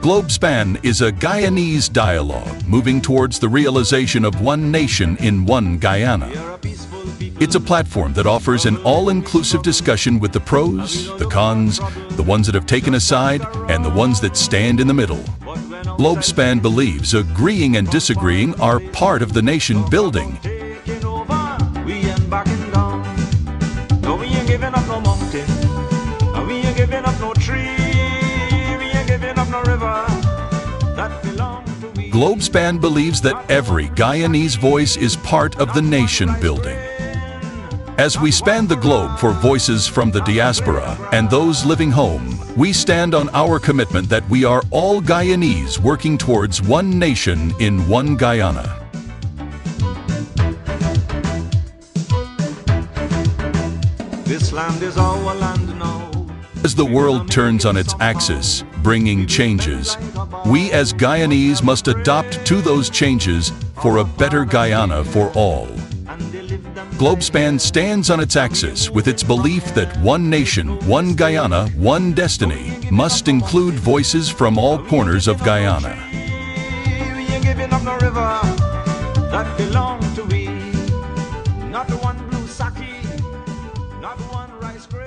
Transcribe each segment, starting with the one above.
Globespan is a Guyanese dialogue moving towards the realization of one nation in one Guyana. It's a platform that offers an all-inclusive discussion with the pros, the cons, the ones that have taken a side, and the ones that stand in the middle. Globespan believes agreeing and disagreeing are part of the nation building. Globespan believes that every Guyanese voice is part of the nation building. As we span the globe for voices from the diaspora and those living home, we stand on our commitment that we are all Guyanese working towards one nation in one Guyana. This land is our land now. As the world turns on its axis, bringing changes, we as Guyanese must adapt to those changes for a better Guyana for all. Globespan stands on its axis with its belief that one nation, one Guyana, one destiny must include voices from all corners of Guyana. We ain't giving up no river that belong to we. Not one blue sake, not one rice grain.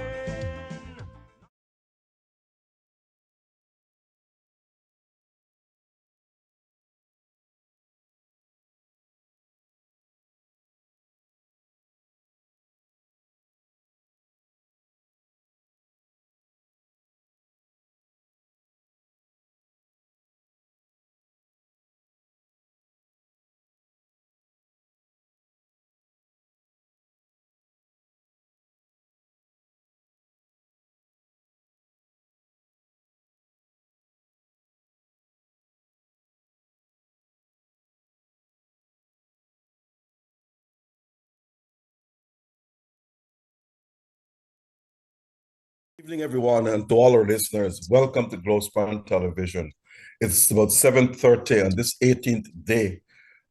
Good evening, everyone, and to all our listeners, welcome to Globespan Television. It's about 7:30 on this 18th day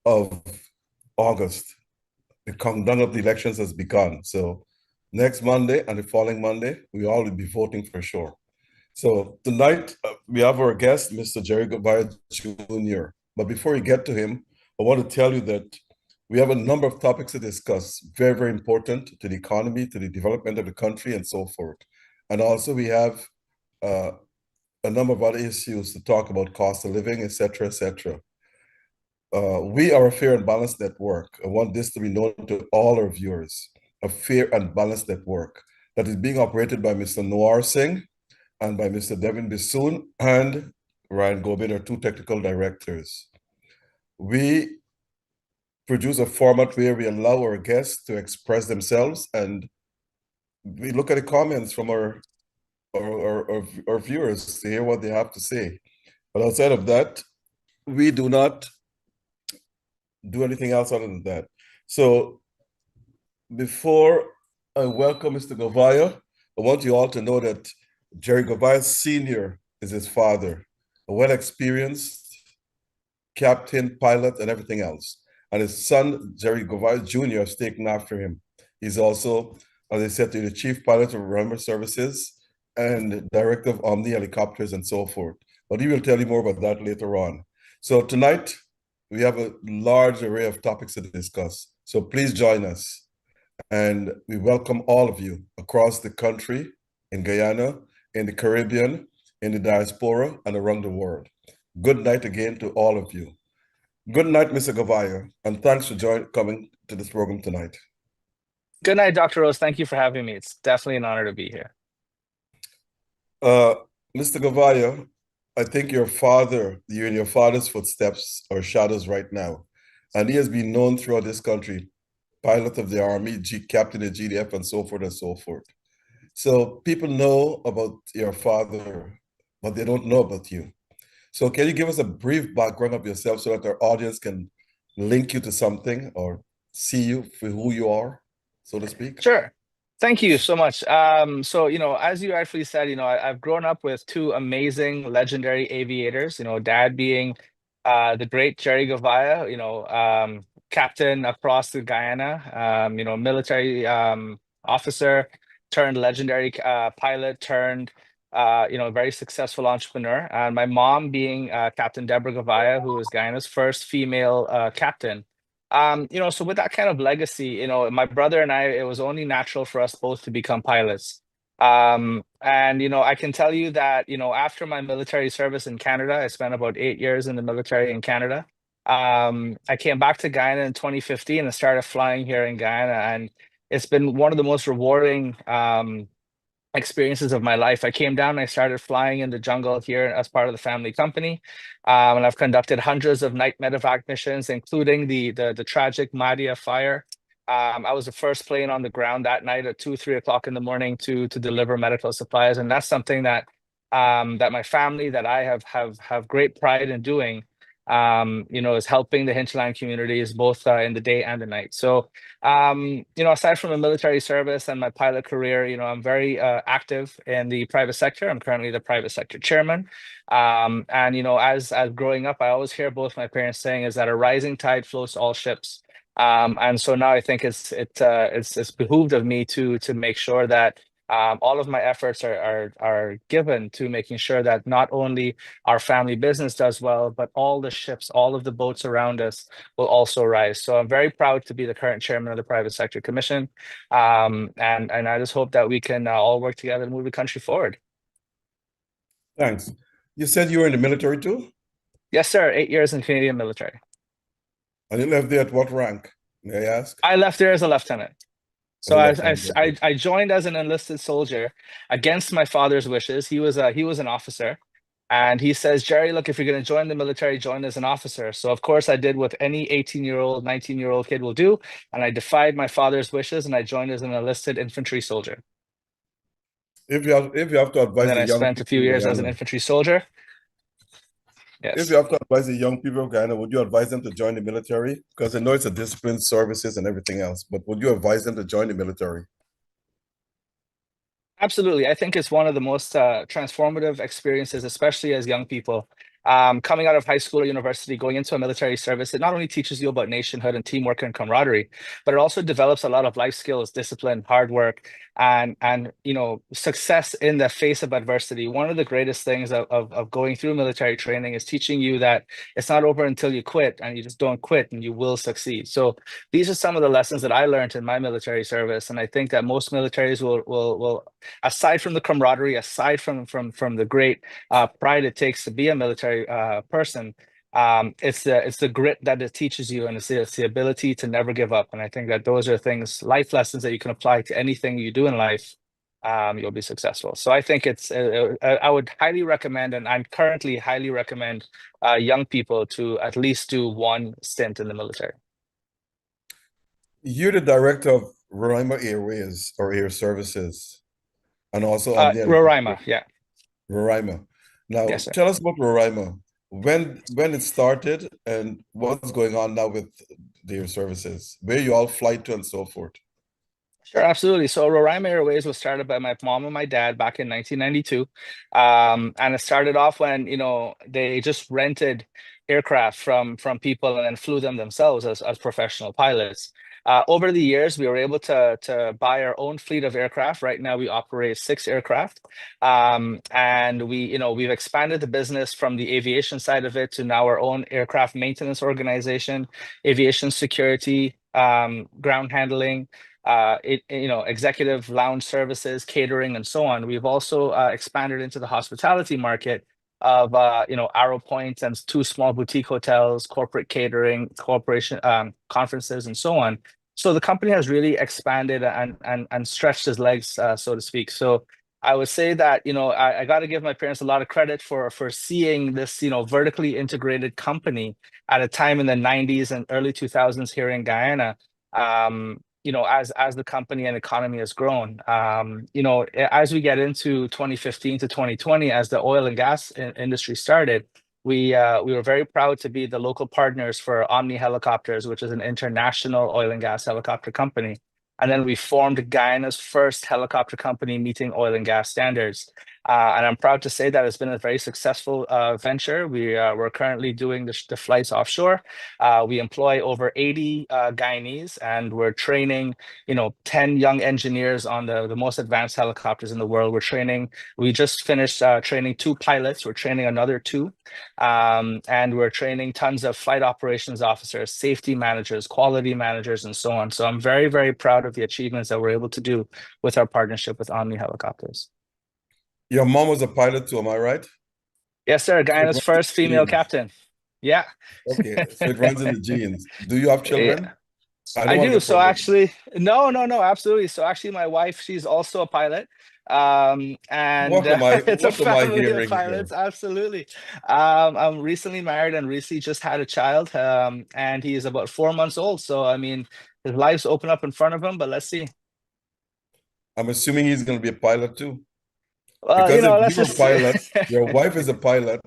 of August. The countdown of the elections has begun. So next Monday and the following Monday, we all will be voting for sure. So tonight, we have our guest, Mr. Gouveia Jr. But before we get to him, I want to tell you that we have a number of topics to discuss, very, very important to the economy, to the development of the country, and so forth. And also we have a number of other issues to talk about, cost of living, et cetera, et cetera. We are a fair and balanced network. I want this to be known to all our viewers, a fair and balanced network that is being operated by Mr. Noir Singh and by Mr. Devin Bissoon and Ryan Gobin, our two technical directors. We produce a format where we allow our guests to express themselves, and we look at the comments from our viewers to hear what they have to say. But outside of that, we do not do anything else other than that. So before I welcome Mr. Gouveia, I want you all to know that Jerry Gouveia Sr. is his father, a well-experienced captain, pilot, and everything else. And his son, Jerry Gouveia Jr., is taken after him. He's also, as I said to you, the chief pilot of Roraima Services and director of Omni Helicopters and so forth. But he will tell you more about that later on. So tonight, we have a large array of topics to discuss. So please join us. And we welcome all of you across the country, in Guyana, in the Caribbean, in the diaspora, and around the world. Good night again to all of you. Good night, Mr. Gouveia, and thanks for coming to this program tonight. Good night, Dr. Rose. Thank you for having me. It's definitely an honor to be here. Mr. Gouveia, I think you're in your father's footsteps or shadows right now. And he has been known throughout this country, pilot of the Army, captain of GDF, and so forth and so forth. So people know about your father, but they don't know about you. So can you give us a brief background of yourself so that our audience can link you to something or see you for who you are, so to speak? Sure. Thank you so much. So, as you actually said, I've grown up with two amazing, legendary aviators, dad being the great Jerry Gouveia, captain across the Guyana, military officer turned legendary pilot turned a very successful entrepreneur, and my mom being Captain Deborah Gouveia, who was Guyana's first female captain. So with that kind of legacy, my brother and I, it was only natural for us both to become pilots. And I can tell you that, after my military service in Canada, I spent about 8 years in the military in Canada. I came back to Guyana in 2015 and started flying here in Guyana, and it's been one of the most rewarding experiences of my life. I came down and I started flying in the jungle here as part of the family company. And I've conducted hundreds of night medevac missions, including the tragic Madia fire. I was the first plane on the ground that night at 2, 3 o'clock in the morning to deliver medical supplies. And that's something that my family, that I have great pride in doing. Is helping the hinterland communities both in the day and the night. So aside from the military service and my pilot career, I'm very active in the private sector. I'm currently the private sector chairman. And as growing up, I always hear both my parents saying is that a rising tide floats all ships. And so now I think it's behooved of me to make sure that all of my efforts are given to making sure that not only our family business does well, but all the ships, all of the boats around us will also rise. So I'm very proud to be the current chairman of the Private Sector Commission. And I just hope that we can all work together and move the country forward. Thanks. You said you were in the military too? Yes, sir. 8 years in Canadian military. And you left there at what rank, may I ask? I left there as a lieutenant. So As a lieutenant, I joined as an enlisted soldier against my father's wishes. He was an officer, and he says, Jerry, look, if you're going to join the military, join as an officer. So of course I did what any 18-year-old, 19-year-old kid will do, and I defied my father's wishes and I joined as an enlisted infantry soldier. If you have to And advise then the I young spent a few people in years as an Guyana, infantry soldier. if Yes. you have to advise the young people of Guyana, would you advise them to join the military? Because I know it's a discipline, services, and everything else, but would you advise them to join the military? Absolutely. I think it's one of the most transformative experiences, especially as young people. Coming out of high school or university, going into a military service, it not only teaches you about nationhood and teamwork and camaraderie, but it also develops a lot of life skills, discipline, hard work, and success in the face of adversity. One of the greatest things of going through military training is teaching you that it's not over until you quit, and you just don't quit and you will succeed. So these are some of the lessons that I learned in my military service. And I think that most militaries will aside from the camaraderie, aside from the great pride it takes to be a military person, it's the grit that it teaches you, and it's the ability to never give up. And I think that those are things, life lessons that you can apply to anything you do in life. You'll be successful. So I think I would highly recommend, and I'm currently highly recommend young people to at least do one stint in the military. You're the director of Roraima Airways or Air Services, and also on the Roraima, yeah. Roraima. Now, Yes, sir. tell us about Roraima. When it started and what's going on now with their services, where you all fly to and so forth. Sure, absolutely. So Roraima Airways was started by my mom and my dad back in 1992. And it started off when, they just rented aircraft from people and then flew them themselves as professional pilots. Over the years, we were able to buy our own fleet of aircraft. Right now, we operate 6 aircraft. And we've expanded the business from the aviation side of it to now our own aircraft maintenance organization, aviation security, ground handling, executive lounge services, catering, and so on. We've also expanded into the hospitality market of Arrow Point and 2 small boutique hotels, corporate catering, corporation conferences, and so on. So the company has really expanded and stretched its legs, so to speak. So I would say that I got to give my parents a lot of credit for seeing this vertically integrated company at a time in the 90s and early 2000s here in Guyana. As the company and economy has grown, as we get into 2015 to 2020, as the oil and gas industry started, we were very proud to be the local partners for Omni Helicopters, which is an international oil and gas helicopter company. And then we formed Guyana's first helicopter company meeting oil and gas standards. And I'm proud to say that it's been a very successful venture. We're currently doing the flights offshore. We employ over 80 Guyanese, and we're training, 10 young engineers on the most advanced helicopters in the world. We just finished training 2 pilots. We're training another 2. And we're training tons of flight operations officers, safety managers, quality managers, and so on. So I'm very, very proud of the achievements that we're able to do with our partnership with Omni Helicopters. Your mom was a pilot too, am I right? Yes, sir. So it Guyana's runs in first the female genes. captain. Yeah. Okay, so it runs in the genes. Do you have Yeah. children? I don't I want to do. get So personal. actually, no, absolutely. So actually, my wife, she's also a pilot. And it's a What am I family of hearing pilots. here? Absolutely. I'm recently married and recently just had a child. And he is about 4 months old. So I mean, his life's open up in front of him, but let's see. I'm assuming he's going to be a pilot too. Well, Because if let's you're a just pilot, your wife is a pilot,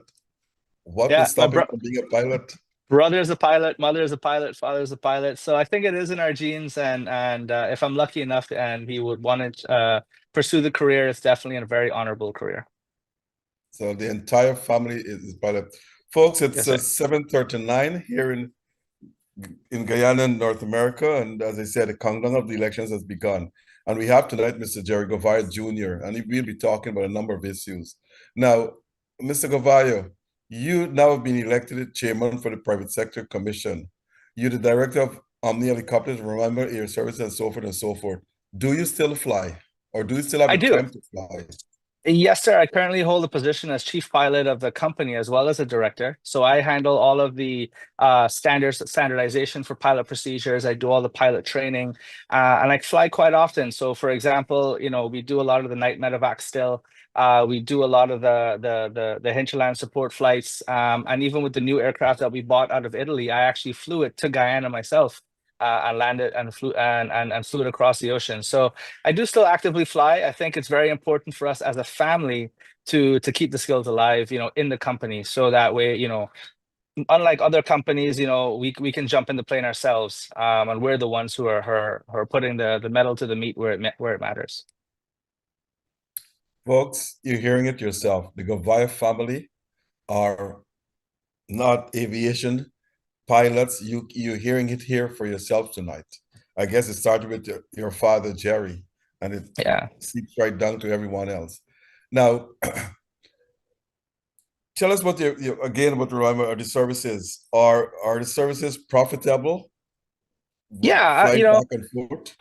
what will yeah, my stop him from being a pilot? brother's a pilot, mother's a pilot, father's a pilot. So I think it is in our genes, and if I'm lucky enough and he would want to pursue the career, it's definitely a very honorable career. So the entire family is pilot. Folks, it's Yes, sir. 7:39 here in Guyana, North America. And as I said, the countdown of the elections has begun. And we have tonight Mr. Jerry Gouveia Jr., and we'll be talking about a number of issues. Now, Mr. Gouveia, you now have been elected chairman for the Private Sector Commission. You're the director of Omni Helicopters, Roraima Air Service, and so forth and so forth. Do you still fly, or do you still have I the do. time to fly? Yes, sir. I currently hold the position as chief pilot of the company as well as a director. So I handle all of the standardization for pilot procedures. I do all the pilot training, and I fly quite often. So, for example, we do a lot of the night medevac still. We do a lot of the hinterland support flights, and even with the new aircraft that we bought out of Italy, I actually flew it to Guyana myself. And landed and flew it across the ocean. So I do still actively fly. I think it's very important for us as a family to keep the skills alive, in the company. So that way, unlike other companies, we can jump in the plane ourselves, and we're the ones who are putting the metal to the meat where it matters. Folks, you're hearing it yourself. The Gouveia family are not aviation pilots. You're hearing it here for yourself tonight. I guess it started with your father, Jerry, and it Yeah. seeps right down to everyone else. Now, tell us what again about the Roraima, are the services. Are the services profitable? Yeah, Flying back and forth?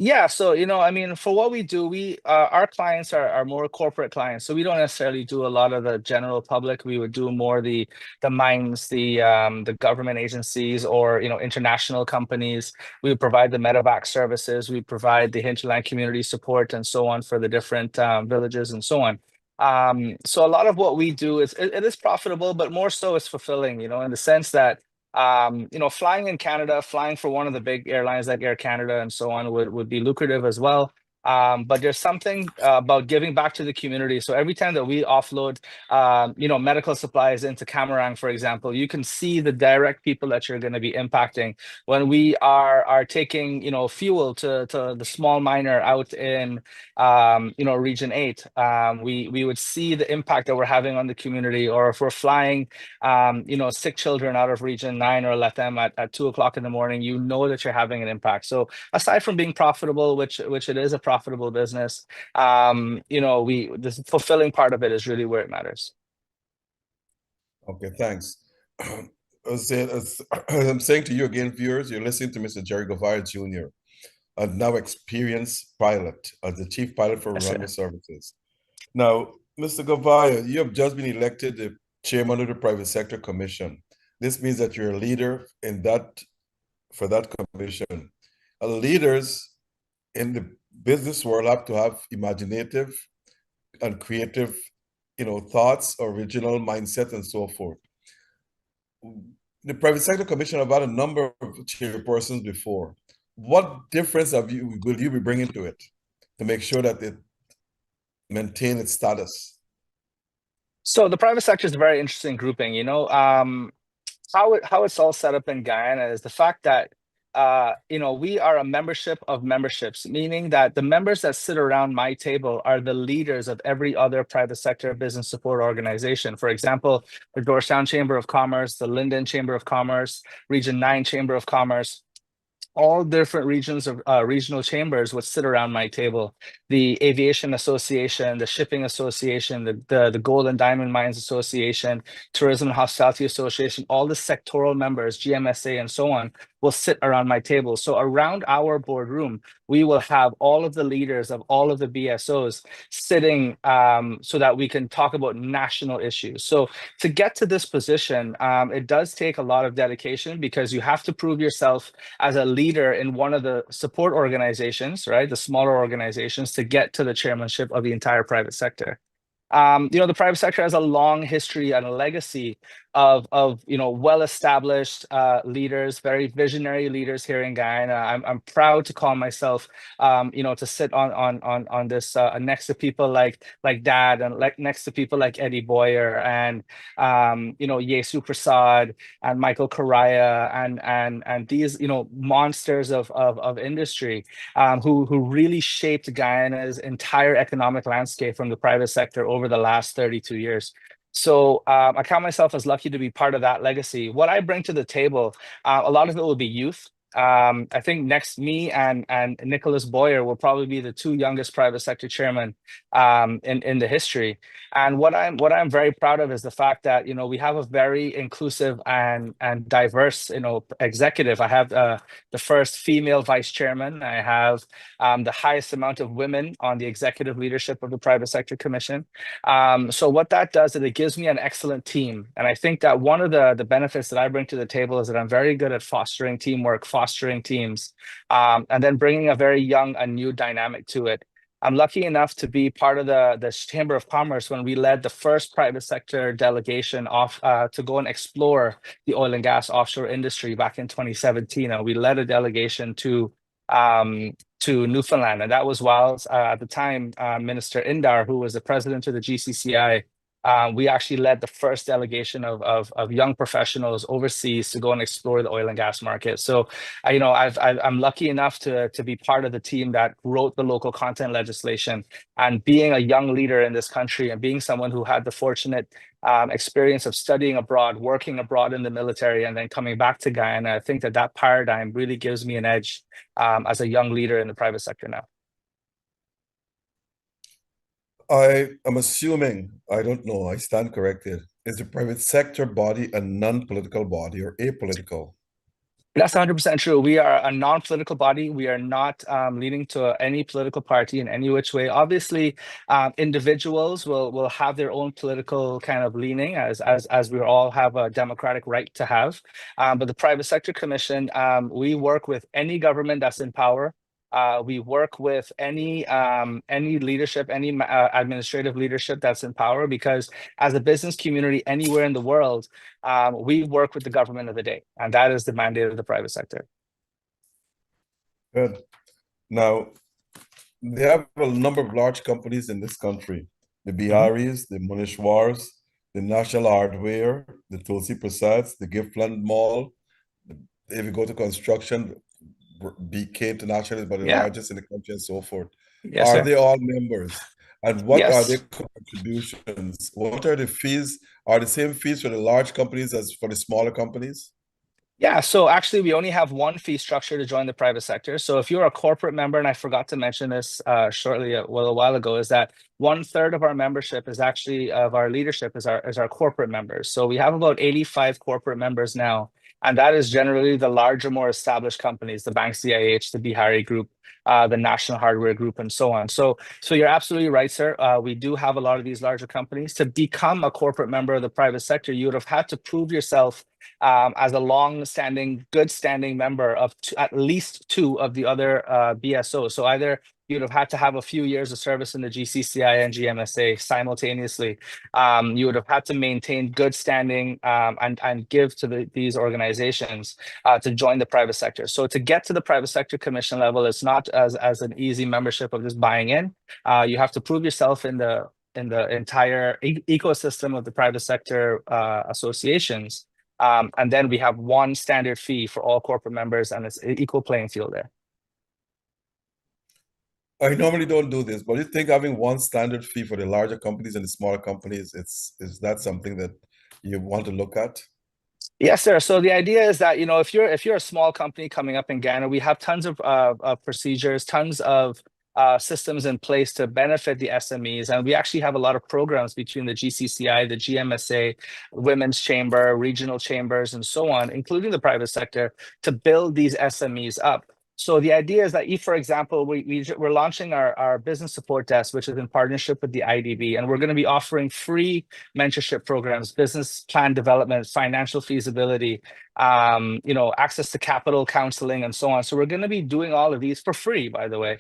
Yeah, so I mean, for what we do, our clients are more corporate clients, so we don't necessarily do a lot of the general public. We would do more the mines, the government agencies, or international companies. We would provide the medevac services. We provide the hinterland community support and so on for the different villages and so on. So a lot of what we do it is profitable, but more so it's fulfilling. In the sense that flying in Canada, flying for one of the big airlines like Air Canada and so on would be lucrative as well. But there's something about giving back to the community. So every time that we offload, medical supplies into Camarang, for example, you can see the direct people that you're going to be impacting when we are taking, fuel to the small miner out in, Region 8. We would see the impact that we're having on the community, or if we're flying sick children out of Region 9 or let them at 2 o'clock in the morning, that you're having an impact. So aside from being profitable, which it is a profitable business, this fulfilling part of it is really where it matters. Okay, thanks. As I'm saying to you again, viewers, you're listening to Mr. Jerry Gouveia Jr., a now experienced pilot, as the chief pilot for Yes, Roraima sir. Services. Now, Mr. Gouveia, you have just been elected the chairman of the Private Sector Commission. This means that you're a leader for that commission. Leaders in the business world have to have imaginative and creative, thoughts, original mindset, and so forth. The Private Sector Commission have had a number of chairpersons before. What difference will you be bringing to it to make sure that it maintain its status? So the private sector is a very interesting grouping. How it's all set up in Guyana is the fact that we are a membership of memberships, meaning that the members that sit around my table are the leaders of every other private sector business support organization. For example, the Georgetown Chamber of Commerce, the Linden Chamber of Commerce, Region 9 Chamber of Commerce. All different regions of regional chambers would sit around my table. The Aviation Association, the Shipping Association, the Gold and Diamond Mines Association, Tourism and Hospitality Association, all the sectoral members, GMSA and so on, will sit around my table. So around our boardroom, we will have all of the leaders of all of the BSOs sitting so that we can talk about national issues. So to get to this position, it does take a lot of dedication because you have to prove yourself as a leader in one of the support organizations, right? The smaller organizations to get to the chairmanship of the entire private sector. The private sector has a long history and a legacy of well-established leaders, very visionary leaders here in Guyana. I'm proud to call myself, to sit on this next to people like Dad and next to people like Eddie Boyer and Yesu Prasad and Michael Correa and these monsters of industry who really shaped Guyana's entire economic landscape from the private sector over the last 32 years. So I count myself as lucky to be part of that legacy. What I bring to the table, a lot of it will be youth. I think next me and Nicholas Boyer will probably be the two youngest private sector chairmen in the history. And what I'm very proud of is the fact that we have a very inclusive and diverse executive. I have the first female vice chairman. I have the highest amount of women on the executive leadership of the Private Sector Commission. So what that does is it gives me an excellent team. And I think that one of the benefits that I bring to the table is that I'm very good at fostering teamwork, fostering teams, and then bringing a very young and new dynamic to it. I'm lucky enough to be part of the Chamber of Commerce when we led the first private sector delegation off to go and explore the oil and gas offshore industry back in 2017. And we led a delegation to Newfoundland. And that was while at the time, Minister Indar, who was the president of the GCCI, we actually led the first delegation of young professionals overseas to go and explore the oil and gas market. So, I'm lucky enough to be part of the team that wrote the local content legislation. And being a young leader in this country and being someone who had the fortunate experience of studying abroad, working abroad in the military, and then coming back to Guyana, I think that paradigm really gives me an edge as a young leader in the private sector now. I am assuming, I don't know, I stand corrected. Is the private sector body a non-political body or apolitical? That's 100% true. We are a non-political body. We are not leaning to any political party in any which way. Obviously, individuals will have their own political kind of leaning, as we all have a democratic right to have. But the Private Sector Commission, we work with any government that's in power. We work with any leadership, any administrative leadership that's in power, because as a business community anywhere in the world, we work with the government of the day, and that is the mandate of the private sector. Good. Now, they have a number of large companies in this country: the Biharis, the Munishwars, the National Hardware, the Tulsi Prasads, the Giftland Mall. If you go to construction, BK International is about the largest in the country and so forth. Yes, are sir. they all members? And what Yes. are their contributions? What are the fees? Are the same fees for the large companies as for the smaller companies? Yeah, so actually we only have one fee structure to join the private sector. So if you're a corporate member, and I forgot to mention this a while ago, is that 1/3 of our membership is actually of our leadership is our corporate members. So we have about 85 corporate members now. And that is generally the larger, more established companies, the Bank CIH, the Bihari Group, the National Hardware Group, and so on. So you're absolutely right, sir. We do have a lot of these larger companies. To become a corporate member of the private sector, you would have had to prove yourself as a long-standing, good-standing member of at least two of the other BSOs. So either you'd have had to have a few years of service in the GCCI and GMSA simultaneously. You would have had to maintain good standing and give to these organizations to join the private sector. So to get to the private sector commission level, it's not as an easy membership of just buying in. You have to prove yourself in the entire ecosystem of the private sector associations. And then we have one standard fee for all corporate members, and it's an equal playing field there. I normally don't do this, but you think having one standard fee for the larger companies and the smaller companies, is that something that you want to look at? Yes, sir. So the idea is that, if you're a small company coming up in Guyana, we have tons of procedures, tons of systems in place to benefit the SMEs. And we actually have a lot of programs between the GCCI, the GMSA, Women's Chamber, regional chambers, and so on, including the private sector, to build these SMEs up. So the idea is that if, for example, we're launching our business support desk, which is in partnership with the IDB, and we're going to be offering free mentorship programs, business plan development, financial feasibility, access to capital counseling, and so on. So we're going to be doing all of these for free, by the way,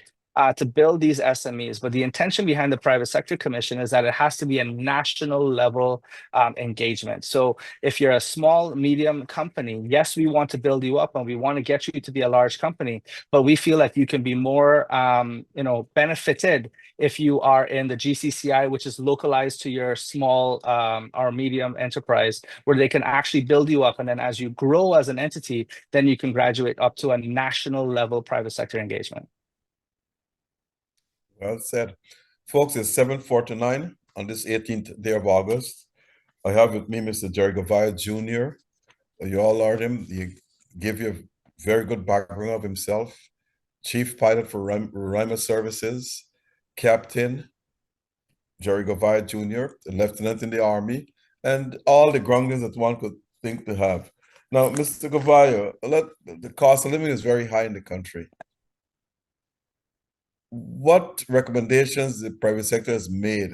to build these SMEs. But the intention behind the Private Sector Commission is that it has to be a national level engagement. So if you're a small, medium company, yes, we want to build you up and we want to get you to be a large company, but we feel like you can be more, benefited if you are in the GCCI, which is localized to your small or medium enterprise, where they can actually build you up. And then as you grow as an entity, then you can graduate up to a national level private sector engagement. Well said. Folks, it's 7:49 on this 18th day of August. I have with me Mr. Jerry Gouveia Jr. You all heard him. He gave you a very good background of himself. Chief pilot for Roraima Services, Captain Jerry Gouveia Jr., a lieutenant in the Army, and all the groundings that one could think to have. Now, Mr. Gouveia, the cost of living is very high in the country. What recommendations the private sector has made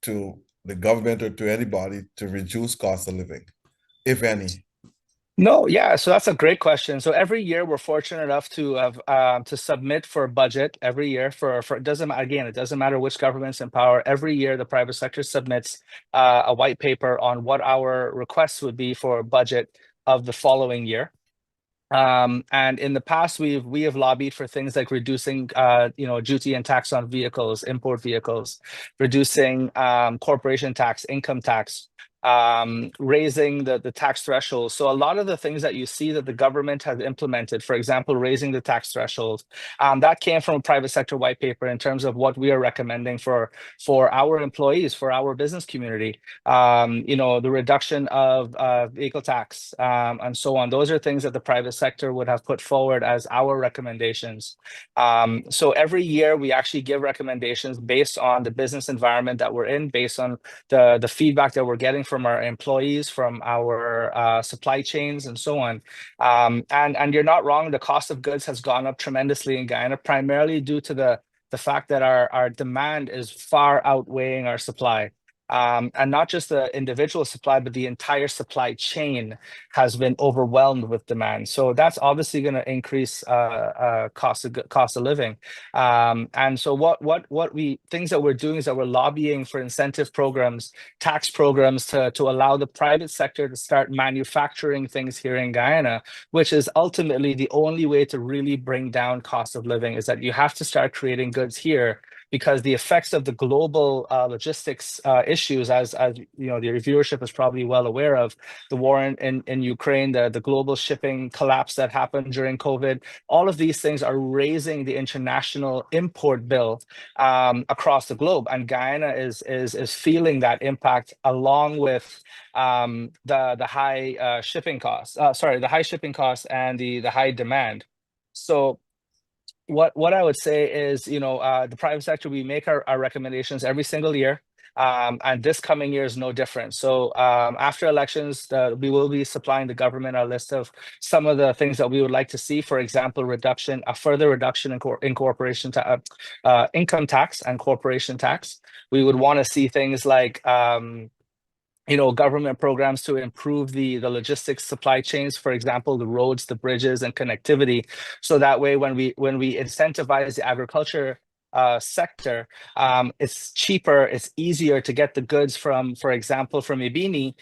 to the government or to anybody to reduce cost of living, if any? No, yeah, so that's a great question. So every year we're fortunate enough to have to submit for a budget every year for it doesn't matter which government's in power. Every year the private sector submits a white paper on what our requests would be for a budget of the following year. And in the past, we have lobbied for things like reducing, duty and tax on vehicles, import vehicles, reducing corporation tax, income tax, raising the tax threshold. So a lot of the things that you see that the government has implemented, for example, raising the tax threshold, that came from a private sector white paper in terms of what we are recommending for our employees, for our business community. The reduction of vehicle tax, and so on. Those are things that the private sector would have put forward as our recommendations. So every year we actually give recommendations based on the business environment that we're in, based on the feedback that we're getting from our employees, from our supply chains, and so on. And you're not wrong, the cost of goods has gone up tremendously in Guyana, primarily due to the fact that our demand is far outweighing our supply. And not just the individual supply, but the entire supply chain has been overwhelmed with demand. So that's obviously going to increase cost of living. And so things that we're doing is that we're lobbying for incentive programs, tax programs to allow the private sector to start manufacturing things here in Guyana, which is ultimately the only way to really bring down cost of living, is that you have to start creating goods here, because the effects of the global logistics issues, as your viewership is probably well aware of, the war in Ukraine, the global shipping collapse that happened during COVID, all of these things are raising the international import bill across the globe, and Guyana is feeling that impact, along with the high shipping costs. The high shipping costs and the high demand. So what I would say is, the private sector, we make our recommendations every single year. And this coming year is no different. So after elections, we will be supplying the government a list of some of the things that we would like to see. For example, a further reduction in corporation income tax and corporation tax. We would want to see things like government programs to improve the logistics supply chains, for example, the roads, the bridges, and connectivity. So that way, when we incentivize the agriculture sector, it's cheaper, it's easier to get the goods from, for example, from Ibini.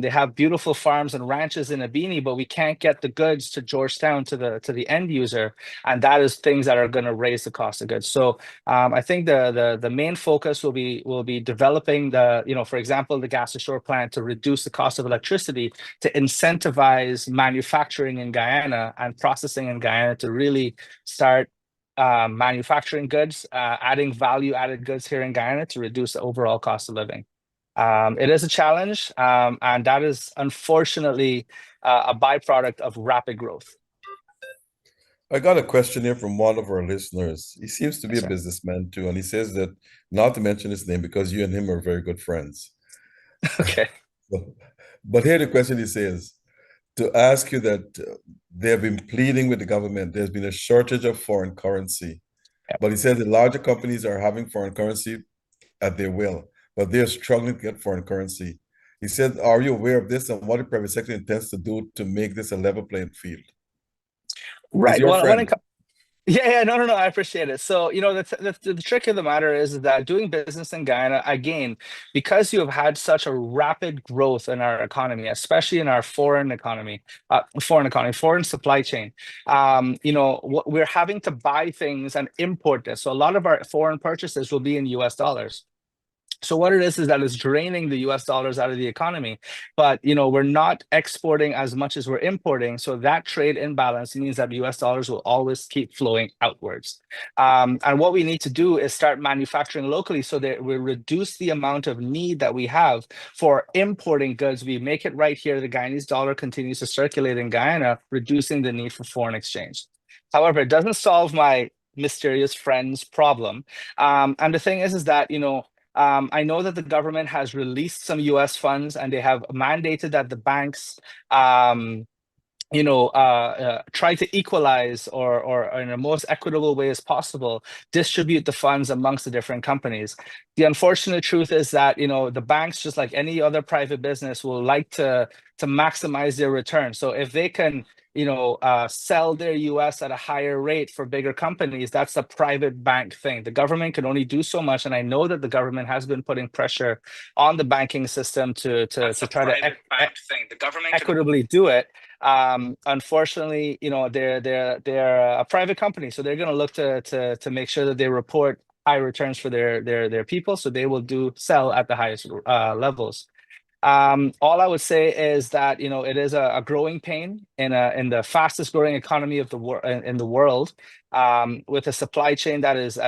They have beautiful farms and ranches in Ibini, but we can't get the goods to Georgetown to the end user, and that is things that are going to raise the cost of goods. So I think the main focus will be developing for example, the gas to shore plant to reduce the cost of electricity, to incentivize manufacturing in Guyana and processing in Guyana to really start manufacturing goods, adding value-added goods here in Guyana to reduce the overall cost of living. It is a challenge, and that is unfortunately a byproduct of rapid growth. I got a question here from one of our listeners. He seems to be Yes, a sir. businessman too, and he says that not to mention his name because you and him are very good friends. Okay. But here the question he says, to ask you that they have been pleading with the government. There's been a shortage of foreign currency, Yep. but he said the larger companies are having foreign currency at their will, but they're struggling to get foreign currency. He said, are you aware of this and what the private sector intends to do to make this a level playing field? He's Right. your Well, friend. yeah, no, I appreciate it. So, the trick of the matter is that doing business in Guyana, again, because you have had such a rapid growth in our economy, especially in our foreign supply chain, we're having to buy things and import this. So a lot of our foreign purchases will be in US dollars. So what it is that it's draining the US dollars out of the economy, but we're not exporting as much as we're importing. So that trade imbalance means that US dollars will always keep flowing outwards. And what we need to do is start manufacturing locally so that we reduce the amount of need that we have for importing goods. We make it right here. The Guyanese dollar continues to circulate in Guyana, reducing the need for foreign exchange. However, it doesn't solve my mysterious friend's problem. And the thing is that, I know that the government has released some US funds and they have mandated that the banks, try to equalize or in the most equitable way as possible, distribute the funds amongst the different companies. The unfortunate truth is that, the banks, just like any other private business, will like to maximize their return. So if they can, sell their US at a higher rate for bigger companies, that's a private bank thing. The government can only do so much. And I know that the government has been putting pressure on the banking system to try to equitably do it. Unfortunately, they're a private company, so they're going to look to make sure that they report high returns for their people. So they will sell at the highest levels. All I would say is that it is a growing pain in the fastest growing economy of in the world, with a supply chain that is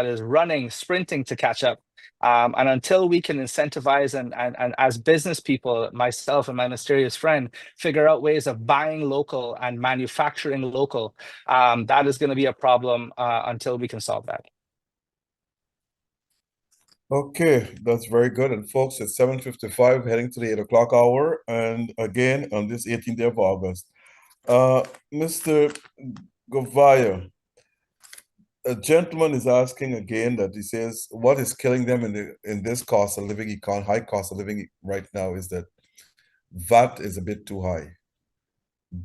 sprinting to catch up. And until we can incentivize and as business people, myself and my mysterious friend, figure out ways of buying local and manufacturing local, that is going to be a problem until we can solve that. Okay, that's very good. And folks, it's 7:55, heading to the 8 o'clock hour. And again, on this 18th day of August, Mr. Gouveia, a gentleman is asking again that he says, what is killing them in this cost of living, high cost of living right now is that VAT is a bit too high.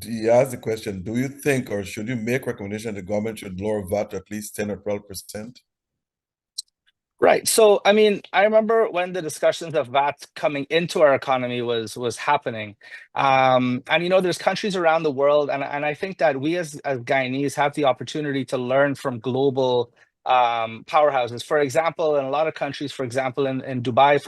He asked the question, do you think or should you make recommendation the government should lower VAT to at least 10 or 12%? Right. So, I mean, I remember when the discussions of VAT coming into our economy was happening. And, there's countries around the world, and I think that we as Guyanese have the opportunity to learn from global powerhouses. For example, in a lot of countries, for example, in Dubai,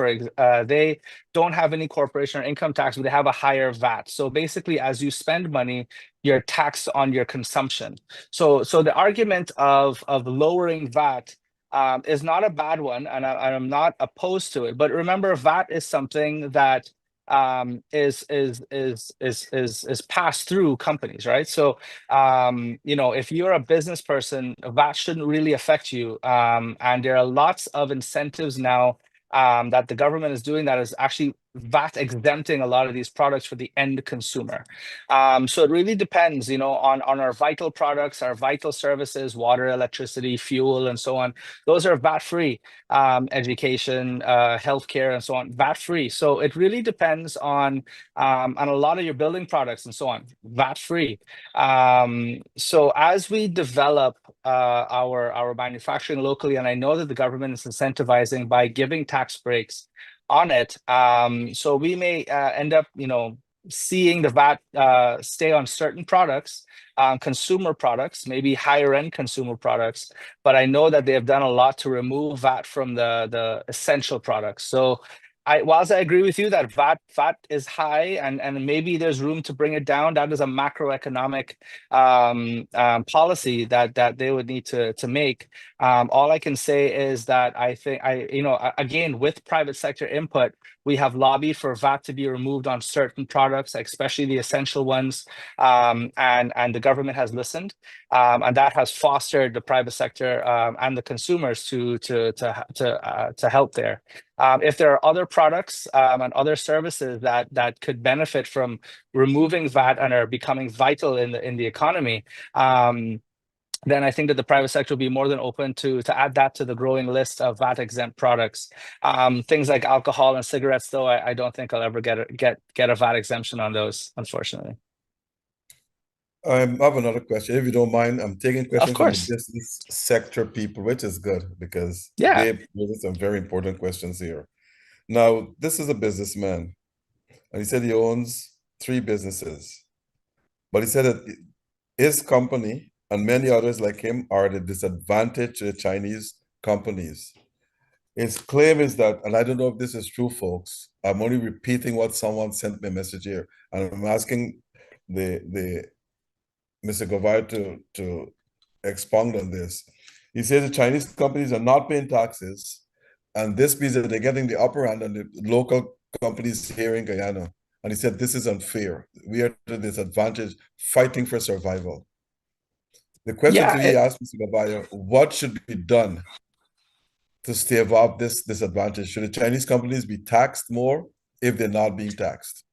they don't have any corporation or income tax, but they have a higher VAT. So basically, as you spend money, you're taxed on your consumption. So the argument of lowering VAT is not a bad one, and I'm not opposed to it. But remember, VAT is something that is passed through companies, right? So if you're a business person, VAT shouldn't really affect you. And there are lots of incentives now that the government is doing that is actually VAT exempting a lot of these products for the end consumer. So it really depends, on our vital products, our vital services, water, electricity, fuel, and so on. Those are VAT free. Education, healthcare, and so on, VAT free. So it really depends on a lot of your building products and so on, VAT free. So as we develop our manufacturing locally, and I know that the government is incentivizing by giving tax breaks on it. So we may end up, seeing the VAT stay on certain products, consumer products, maybe higher end consumer products. But I know that they have done a lot to remove VAT from the essential products. So whilst I agree with you that VAT is high and maybe there's room to bring it down, that is a macroeconomic policy that they would need to make. All I can say is that I think again, with private sector input, we have lobbied for VAT to be removed on certain products, especially the essential ones, and the government has listened, and that has fostered the private sector and the consumers to help there. If there are other products and other services that could benefit from removing VAT and are becoming vital in the economy, then I think that the private sector will be more than open to add that to the growing list of VAT exempt products. Things like alcohol and cigarettes, though, I don't think I'll ever get a VAT exemption on those, unfortunately. I have another question, if you don't mind. I'm taking Of questions from the course. business sector people, which is good because Yeah. they pose some very important questions here. Now, this is a businessman, and he said he owns 3 businesses, but he said that his company and many others like him are at a disadvantage to the Chinese companies. His claim is that, and I don't know if this is true, folks. I'm only repeating what someone sent me a message here, and I'm asking the Mr. Gouveia to expound on this. He says the Chinese companies are not paying taxes, and this means that they're getting the upper hand on the local companies here in Guyana. And he said this is unfair. We are at a disadvantage fighting for survival. The question to he asked Mr. Gouveia, what should be done to stave off this disadvantage? Should the Chinese companies be taxed more if they're not being taxed?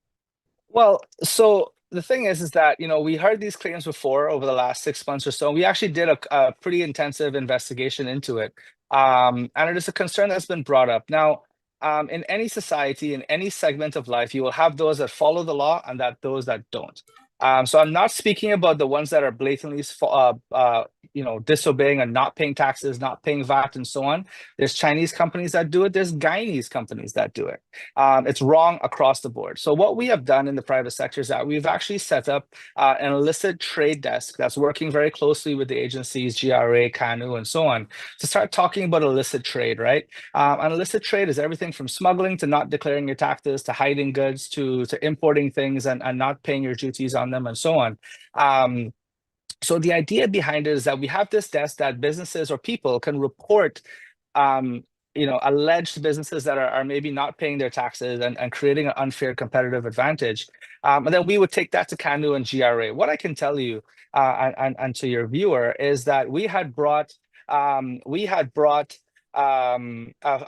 Well, so the thing is that, we heard these claims before over the last 6 months or so. We actually did a pretty intensive investigation into it. And it is a concern that's been brought up. Now, in any society, in any segment of life, you will have those that follow the law and those that don't. So I'm not speaking about the ones that are blatantly, disobeying and not paying taxes, not paying VAT, and so on. There's Chinese companies that do it. There's Guyanese companies that do it. It's wrong across the board. So what we have done in the private sector is that we've actually set up an illicit trade desk that's working very closely with the agencies, GRA, CANU, and so on, to start talking about illicit trade, right? And illicit trade is everything from smuggling to not declaring your taxes, to hiding goods, to importing things and not paying your duties on them, and so on. So the idea behind it is that we have this desk that businesses or people can report, alleged businesses that are maybe not paying their taxes and creating an unfair competitive advantage. And then we would take that to CANU and GRA. What I can tell you and to your viewer is that we had brought a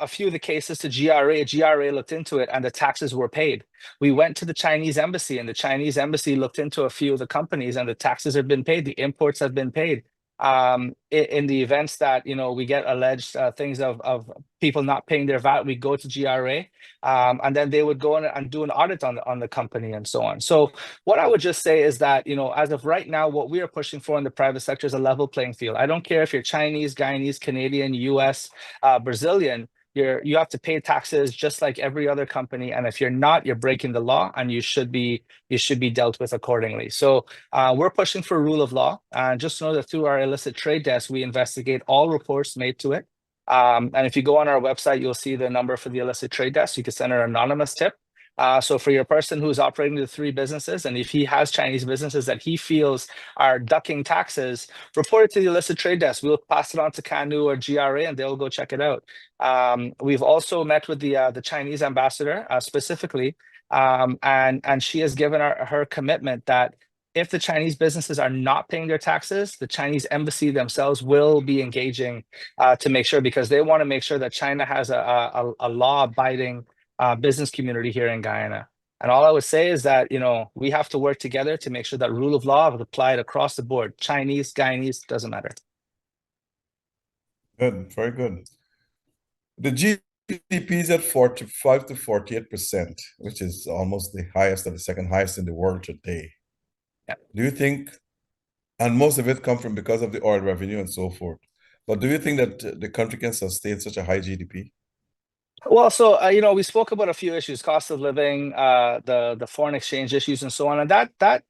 few of the cases to GRA. GRA looked into it and the taxes were paid. We went to the Chinese embassy and the Chinese embassy looked into a few of the companies and the taxes have been paid. The imports have been paid. In the events that, we get alleged things of people not paying their VAT, we go to GRA, and then they would go and do an audit on the company and so on. So what I would just say is that, as of right now, what we are pushing for in the private sector is a level playing field. I don't care if you're Chinese, Guyanese, Canadian, US, Brazilian. You have to pay taxes just like every other company, and if you're not, you're breaking the law, and you should be dealt with accordingly. So we're pushing for rule of law, and just know that through our illicit trade desk, we investigate all reports made to it. And if you go on our website, you'll see the number for the illicit trade desk. You can send an anonymous tip. So for your person who's operating the 3 businesses, and if he has Chinese businesses that he feels are ducking taxes, report it to the illicit trade desk. We'll pass it on to CANU or GRA, and they'll go check it out. We've also met with the Chinese ambassador specifically, and she has given her commitment that if the Chinese businesses are not paying their taxes, the Chinese embassy themselves will be engaging to make sure, because they want to make sure that China has a law-abiding business community here in Guyana. And all I would say is that, we have to work together to make sure that rule of law is applied across the board. Chinese, Guyanese, doesn't matter. Good, very good. The GDP is at 45 to 48%, which is almost the highest or the second highest in the world today. Yeah. Do you think, and most of it comes from because of the oil revenue and so forth, but do you think that the country can sustain such a high GDP? Well, so we spoke about a few issues: cost of living, the foreign exchange issues, and so on. And that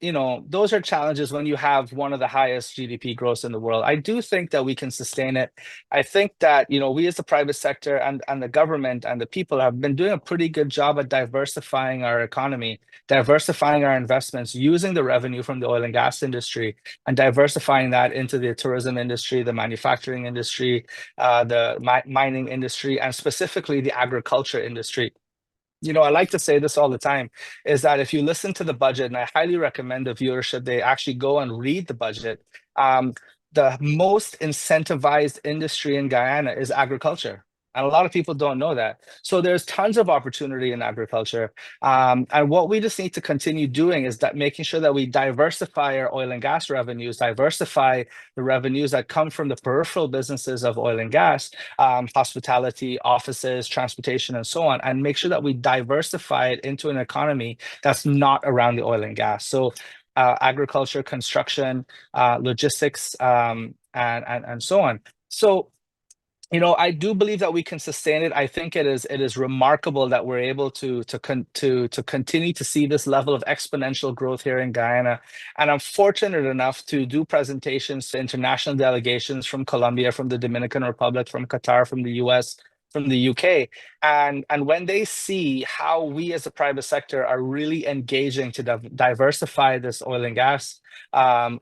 those are challenges when you have one of the highest GDP growths in the world. I do think that we can sustain it. I think that we as the private sector and the government and the people have been doing a pretty good job at diversifying our economy, diversifying our investments, using the revenue from the oil and gas industry, and diversifying that into the tourism industry, the manufacturing industry, the mining industry, and specifically the agriculture industry. I like to say this all the time, is that if you listen to the budget, and I highly recommend the viewership, they actually go and read the budget. The most incentivized industry in Guyana is agriculture. And a lot of people don't know that. So there's tons of opportunity in agriculture. And what we just need to continue doing is that making sure that we diversify our oil and gas revenues, diversify the revenues that come from the peripheral businesses of oil and gas, hospitality, offices, transportation, and so on, and make sure that we diversify it into an economy that's not around the oil and gas. So agriculture, construction, logistics, and so on. So I do believe that we can sustain it. I think it is remarkable that we're able to continue to see this level of exponential growth here in Guyana. And I'm fortunate enough to do presentations to international delegations from Colombia, from the Dominican Republic, from Qatar, from the US, from the UK. And when they see how we as the private sector are really engaging to diversify this oil and gas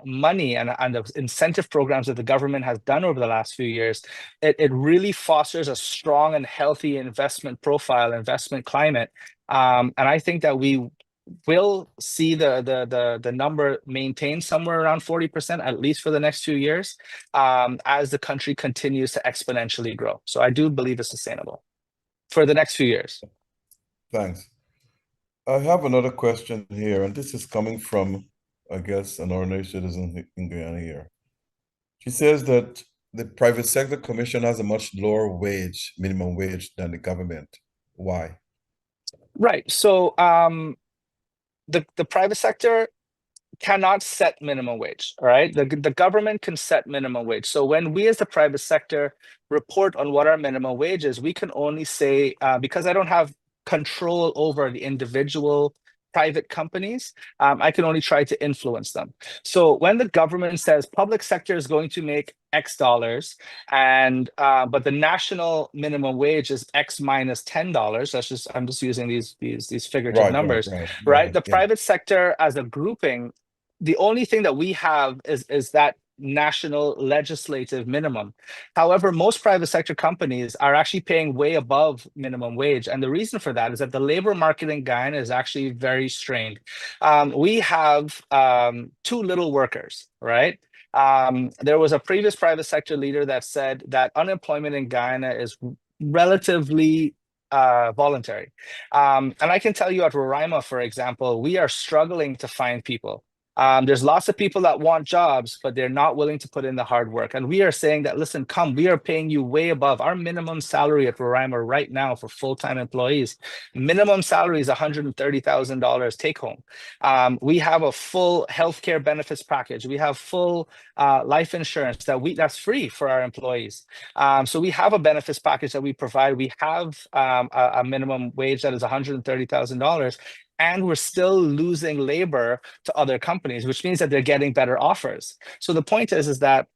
money and the incentive programs that the government has done over the last few years, it really fosters a strong and healthy investment profile, investment climate. And I think that we will see the number maintained somewhere around 40%, at least for the next few years, as the country continues to exponentially grow. So I do believe it's sustainable for the next few years. Thanks. I have another question here, and this is coming from, I guess, an ordinary citizen in Guyana here. She says that the private sector commission has a much lower minimum wage than the government. Why? Right. So the private sector cannot set minimum wage. All right. The government can set minimum wage. So when we as the private sector report on what our minimum wage is, we can only say, because I don't have control over the individual private companies, I can only try to influence them. So when the government says public sector is going to make X dollars, and but the national minimum wage is X minus $10. I'm just using these figurative numbers, right? The private sector as a grouping, the only thing that we have is that national legislative minimum. However, most private sector companies are actually paying way above minimum wage. And the reason for that is that the labor market in Guyana is actually very strained. We have too little workers, right? There was a previous private sector leader that said that unemployment in Guyana is relatively voluntary. And I can tell you at Roraima, for example, we are struggling to find people. There's lots of people that want jobs, but they're not willing to put in the hard work. And we are saying that, listen, we are paying you way above our minimum salary at Roraima right now for full-time employees. Minimum salary is $130,000 take home. We have a full healthcare benefits package. We have full life insurance that's free for our employees. So we have a benefits package that we provide. We have a minimum wage that is $130,000. And we're still losing labor to other companies, which means that they're getting better offers. So the point is that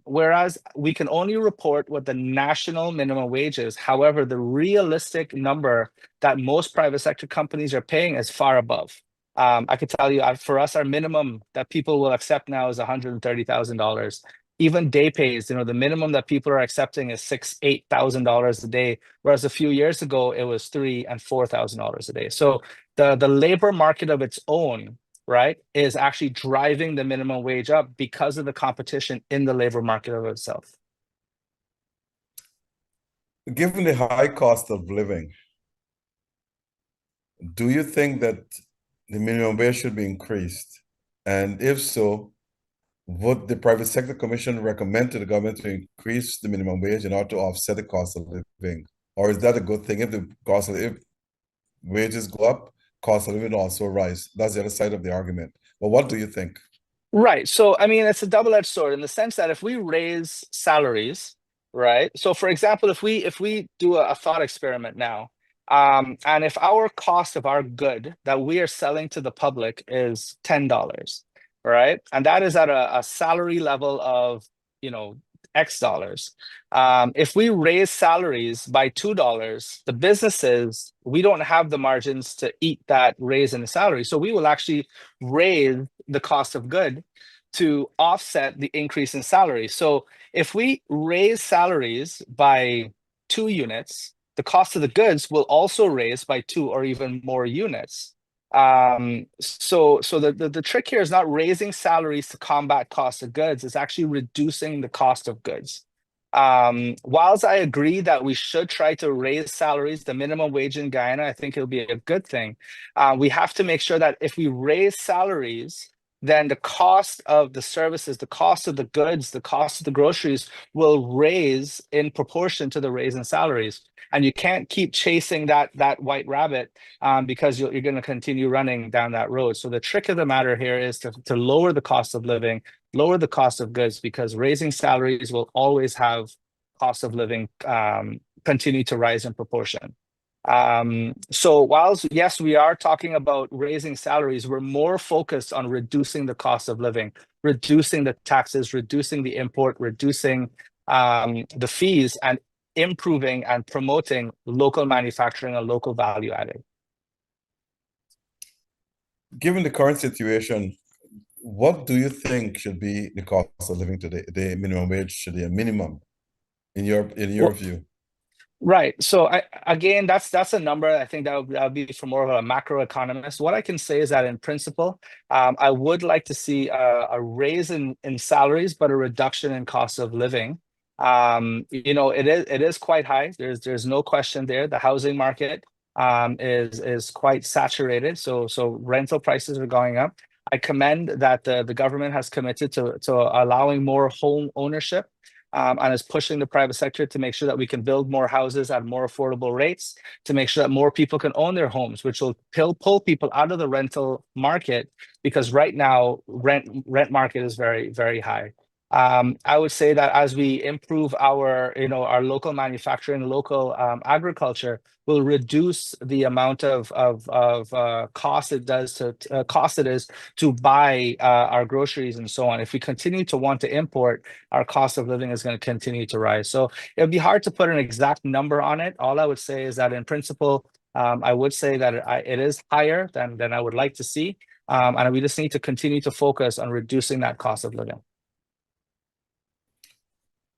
whereas we can only report what the national minimum wage is, however, the realistic number that most private sector companies are paying is far above. I could tell you, for us, our minimum that people will accept now is $130,000. Even day pays, the minimum that people are accepting is $8,000 a day, whereas a few years ago it was $3,000 and $4,000 a day. So the labor market of its own, right, is actually driving the minimum wage up because of the competition in the labor market of itself. Given the high cost of living, do you think that the minimum wage should be increased? And if so, would the private sector commission recommend to the government to increase the minimum wage in order to offset the cost of living? Or is that a good thing? If wages go up, cost of living also rise. That's the other side of the argument. But what do you think? Right. So, I mean, it's a double-edged sword in the sense that if we raise salaries, right? So, for example, if we do a thought experiment now, and if our cost of our good that we are selling to the public is $10, right? And that is at a salary level of, X dollars. If we raise salaries by $2, the businesses, we don't have the margins to eat that raise in the salary. So we will actually raise the cost of good to offset the increase in salary. So if we raise salaries by 2 units, the cost of the goods will also raise by 2 or even more units. So the trick here is not raising salaries to combat cost of goods, it's actually reducing the cost of goods. Whilst I agree that we should try to raise salaries, the minimum wage in Guyana, I think it'll be a good thing. We have to make sure that if we raise salaries, then the cost of the services, the cost of the goods, the cost of the groceries will raise in proportion to the raise in salaries. And you can't keep chasing that white rabbit because you're going to continue running down that road. So the trick of the matter here is to lower the cost of living, lower the cost of goods, because raising salaries will always have cost of living continue to rise in proportion. So whilst, yes, we are talking about raising salaries, we're more focused on reducing the cost of living, reducing the taxes, reducing the import, reducing the fees, and improving and promoting local manufacturing and local value added. Given the current situation, what do you think should be the cost of living today? The minimum wage should be a minimum in your view? Right. So again, that's a number. I think that would be for more of a macroeconomist. What I can say is that in principle, I would like to see a raise in salaries, but a reduction in cost of living. It is quite high. There's no question there. The housing market is quite saturated. So rental prices are going up. I commend that the government has committed to allowing more home ownership. And is pushing the private sector to make sure that we can build more houses at more affordable rates, to make sure that more people can own their homes, which will pull people out of the rental market, because right now rent market is very, very high. I would say that as we improve our local manufacturing, local agriculture, will reduce the amount of cost it is to buy our groceries and so on. If we continue to want to import, our cost of living is going to continue to rise. So it'd be hard to put an exact number on it. All I would say is that in principle, I would say that it is higher than I would like to see. And we just need to continue to focus on reducing that cost of living.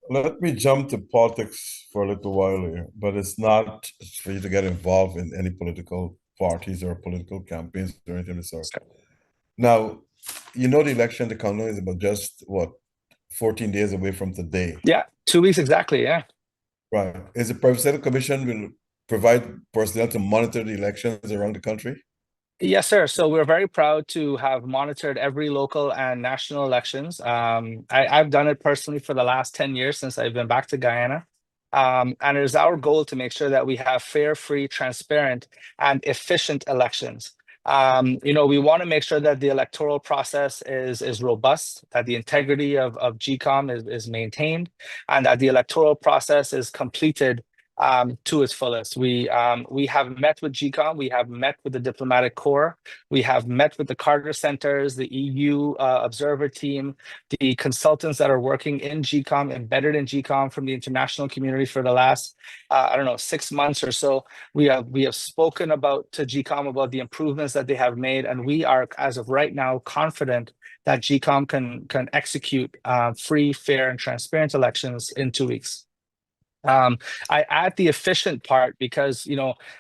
Let me jump to politics for a little while here, but it's not for you to get involved in any political parties or political campaigns or anything of the sort. Now, the election, the countdown is about just, 14 days away from today. Yeah, 2 weeks exactly, yeah. Right. Is the Private Sector Commission will provide personnel to monitor the elections around the country? Yes, sir. So we're very proud to have monitored every local and national elections. I've done it personally for the last 10 years since I've been back to Guyana. And it is our goal to make sure that we have fair, free, transparent, and efficient elections. We want to make sure that the electoral process is robust, that the integrity of GCOM is maintained, and that the electoral process is completed to its fullest. We have met with GCOM, we have met with the diplomatic corps, we have met with the Carter centers, the EU observer team, the consultants that are working in GCOM, embedded in GCOM from the international community for the last 6 months or so. We have spoken to GCOM about the improvements that they have made, and we are, as of right now, confident that GCOM can execute free, fair, and transparent elections in 2 weeks. I add the efficient part because,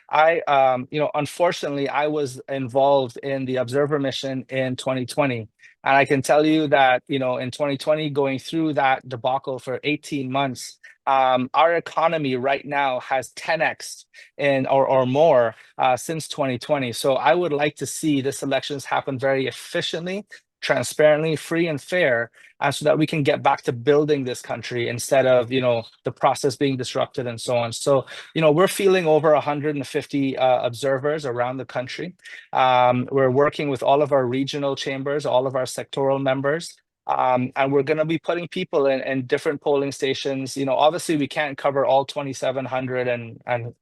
unfortunately, I was involved in the observer mission in 2020. And I can tell you that, in 2020, going through that debacle for 18 months, our economy right now has 10x or more since 2020. So I would like to see this elections happen very efficiently, transparently, free and fair, so that we can get back to building this country instead of, the process being disrupted and so on. So, we're feeling over 150 observers around the country. We're working with all of our regional chambers, all of our sectoral members. And we're going to be putting people in different polling stations. Obviously, we can't cover all 2,700 and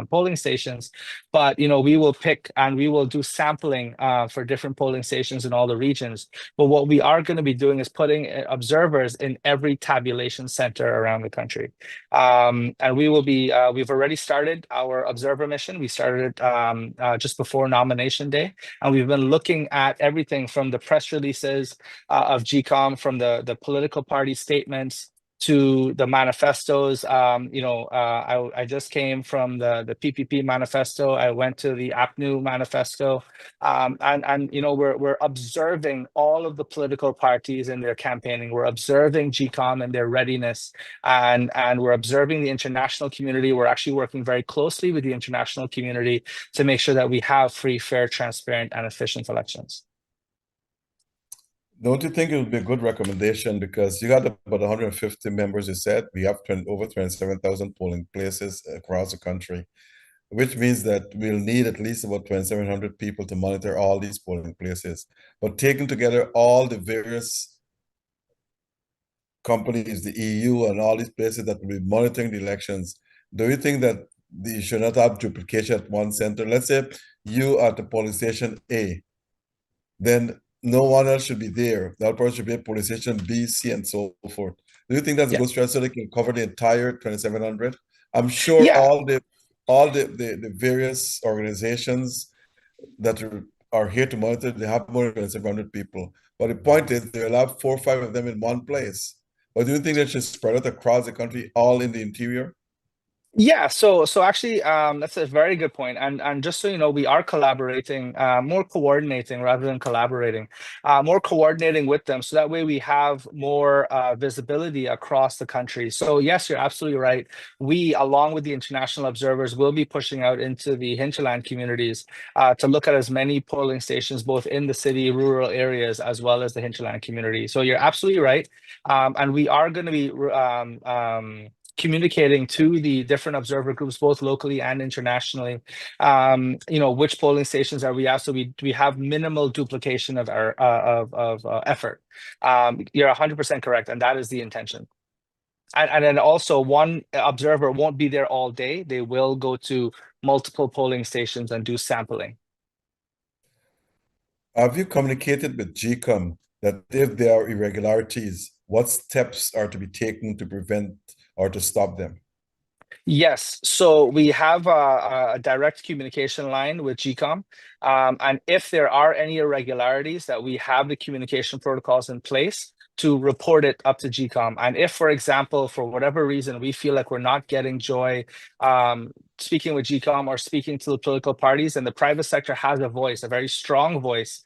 polling stations, but we will pick and we will do sampling for different polling stations in all the regions. But what we are going to be doing is putting observers in every tabulation center around the country. And we will be. We've already started our observer mission. We started just before nomination day, and we've been looking at everything from the press releases of GCOM, from the political party statements to the manifestos. I just came from the PPP manifesto. I went to the APNU manifesto, and we're observing all of the political parties in their campaigning. We're observing GCOM and their readiness, and we're observing the international community. We're actually working very closely with the international community to make sure that we have free, fair, transparent, and efficient elections. Don't you think it would be a good recommendation, because you got about 150 members, you said. We have over 27,000 polling places across the country, which means that we'll need at least about 2,700 people to monitor all these polling places. But taking together all the various companies, the EU and all these places that will be monitoring the elections, do you think that you should not have duplication at one center? Let's say you are at the polling station A, then no one else should be there. That person should be at polling station B, C, and so forth. Do you think that's a good strategy so they can cover the entire 2,700? I'm sure Yeah. all the various organizations that are here to monitor, they have more than 700 people. But the point is, they'll have 4 or 5 of them in one place. But do you think they should spread out across the country, all in the interior? Yeah, so actually, that's a very good point. And just so you know, we are collaborating, more coordinating rather than collaborating, more coordinating with them, so that way we have more visibility across the country. So yes, you're absolutely right. We, along with the international observers, will be pushing out into the hinterland communities to look at as many polling stations, both in the city, rural areas, as well as the hinterland community. So you're absolutely right. And we are going to be communicating to the different observer groups, both locally and internationally, which polling stations are we at, so we have minimal duplication of our effort. You're 100% correct, and that is the intention. And then also, one observer won't be there all day. They will go to multiple polling stations and do sampling. Have you communicated with GCOM that if there are irregularities, what steps are to be taken to prevent or to stop them? Yes, so we have a direct communication line with GCOM, and if there are any irregularities, that we have the communication protocols in place to report it up to GCOM. And if, for example, for whatever reason, we feel like we're not getting joy speaking with GCOM or speaking to the political parties, and the private sector has a voice, a very strong voice,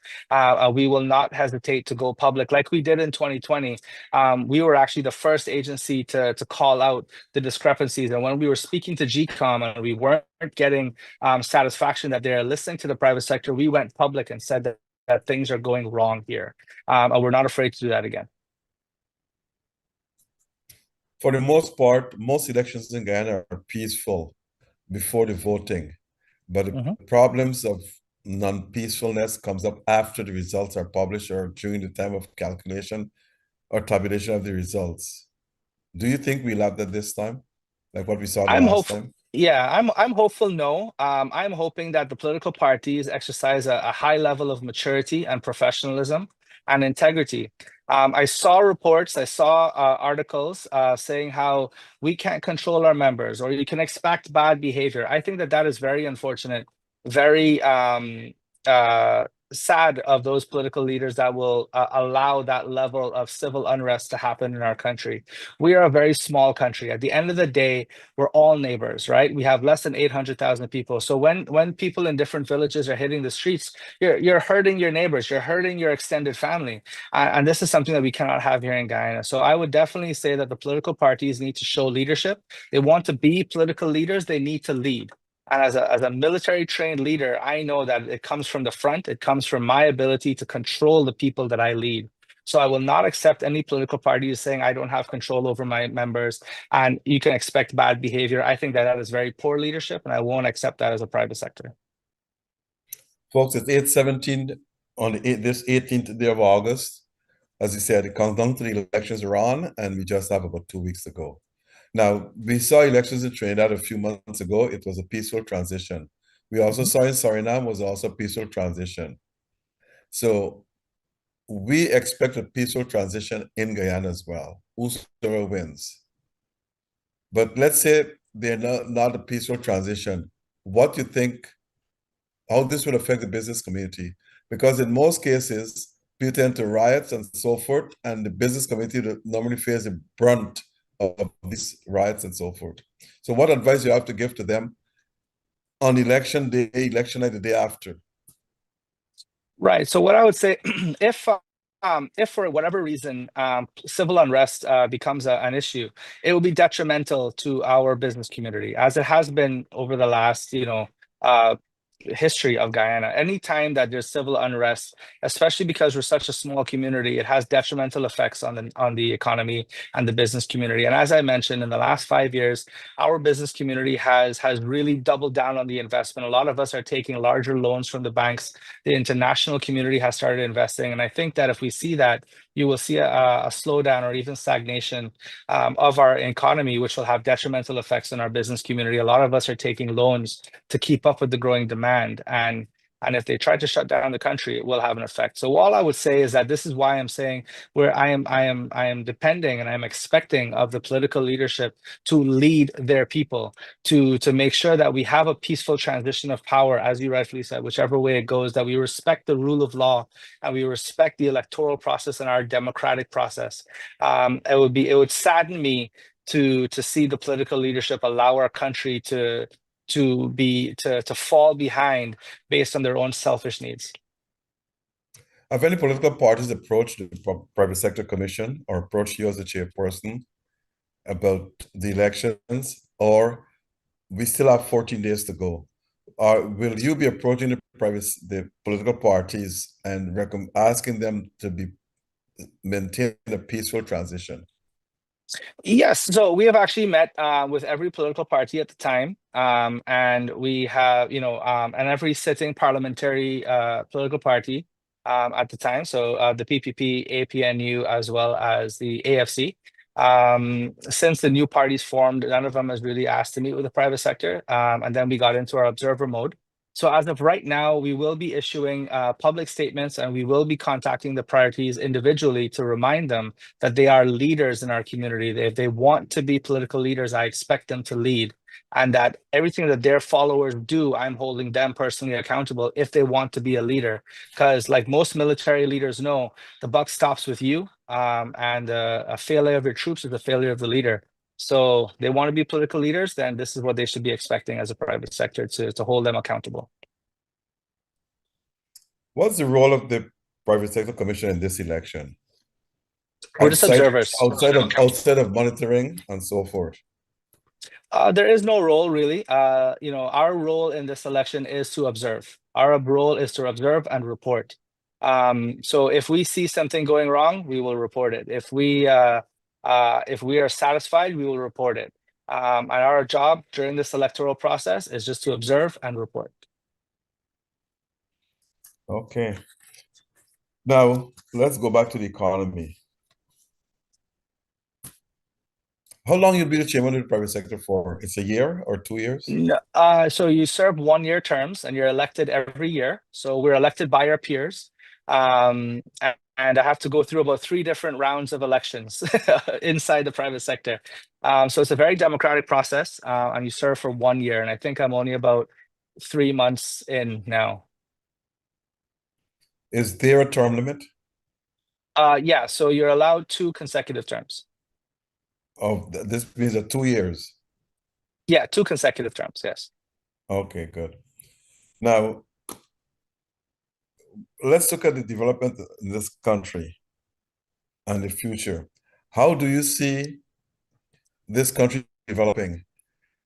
we will not hesitate to go public like we did in 2020. We were actually the first agency to call out the discrepancies. And when we were speaking to GCOM and we weren't getting satisfaction that they're listening to the private sector, we went public and said that things are going wrong here. And we're not afraid to do that again. For the most part, most elections in Guyana are peaceful before the voting, but the problems of non-peacefulness comes up after the results are published or during the time of calculation or tabulation of the results. Do you think we'll have that this time, like what we saw the last time? Yeah, I'm hopeful. No, I'm hoping that the political parties exercise a high level of maturity and professionalism and integrity. I saw reports, I saw articles saying how we can't control our members, or you can expect bad behavior. I think that is very unfortunate, very sad of those political leaders that will allow that level of civil unrest to happen in our country. We are a very small country. At the end of the day, we're all neighbors, right? We have less than 800,000 people. So when people in different villages are hitting the streets, you're hurting your neighbors, you're hurting your extended family. And this is something that we cannot have here in Guyana. So I would definitely say that the political parties need to show leadership. They want to be political leaders, they need to lead. And as a military trained leader, I know that it comes from the front. It comes from my ability to control the people that I lead. So I will not accept any political parties saying I don't have control over my members and you can expect bad behavior. I think that is very poor leadership, and I won't accept that as a private sector. Folks, it's 8:17 on this 18th day of August. As you said, the countdown to the elections are on, and we just have about 2 weeks to go. Now, we saw elections in Trinidad a few months ago. It was a peaceful transition. We also saw in Suriname was also a peaceful transition. So we expect a peaceful transition in Guyana as well, whosoever wins. But let's say they're not a peaceful transition. What do you think, how this would affect the business community? Because in most cases, people tend to riots and so forth, and the business community that normally faces the brunt of these riots and so forth. So what advice you have to give to them on election day, election night, the day after? Right. So what I would say, if for whatever reason civil unrest becomes an issue, it will be detrimental to our business community, as it has been over the last, history of Guyana. Anytime that there's civil unrest, especially because we're such a small community, it has detrimental effects on the economy and the business community. And as I mentioned, in the last 5 years, our business community has really doubled down on the investment. A lot of us are taking larger loans from the banks. The international community has started investing, and I think that if we see that, you will see a slowdown or even stagnation of our economy, which will have detrimental effects on our business community. A lot of us are taking loans to keep up with the growing demand, and if they try to shut down the country, it will have an effect. So all I would say is that this is why I'm saying where I am depending and I'm expecting of the political leadership to lead their people, to make sure that we have a peaceful transition of power, as you rightfully said, whichever way it goes, that we respect the rule of law and we respect the electoral process and our democratic process. It would sadden me to see the political leadership allow our country to fall behind based on their own selfish needs. Have any political parties approached the Private Sector Commission or approached you as the chairperson about the elections, or we still have 14 days to go? Or will you be approaching the political parties and asking them to maintain a peaceful transition? Yes, so we have actually met with every political party at the time, and we have, and every sitting parliamentary political party at the time. So the PPP, APNU, as well as the AFC. Since the new parties formed, none of them has really asked to meet with the private sector, and then we got into our observer mode. So as of right now, we will be issuing public statements, and we will be contacting the parties individually to remind them that they are leaders in our community. If they want to be political leaders, I expect them to lead, and that everything that their followers do, I'm holding them personally accountable if they want to be a leader. Because like most military leaders know, the buck stops with you, and a failure of your troops is a failure of the leader. So they want to be political leaders, then this is what they should be expecting as a private sector, to hold them accountable. What's the role of the Private Sector Commission in this election? We're just observers. Outside of monitoring and so forth. There is no role really. Our role in this election is to observe. Our role is to observe and report. So if we see something going wrong, we will report it. If we are satisfied, we will report it. And our job during this electoral process is just to observe and report. Okay. Now, let's go back to the economy. How long you'll be the chairman of the private sector for? It's a year or 2 years? No, so you serve 1-year terms and you're elected every year. So we're elected by our peers. And I have to go through about 3 different rounds of elections inside the private sector. So it's a very democratic process, and you serve for 1 year. And I think I'm only about 3 months in now. Is there a term limit? Yeah, so you're allowed 2 consecutive terms. This means 2 years. Yeah, 2 consecutive terms, yes. Okay, good. Now, let's look at the development in this country and the future. How do you see this country developing?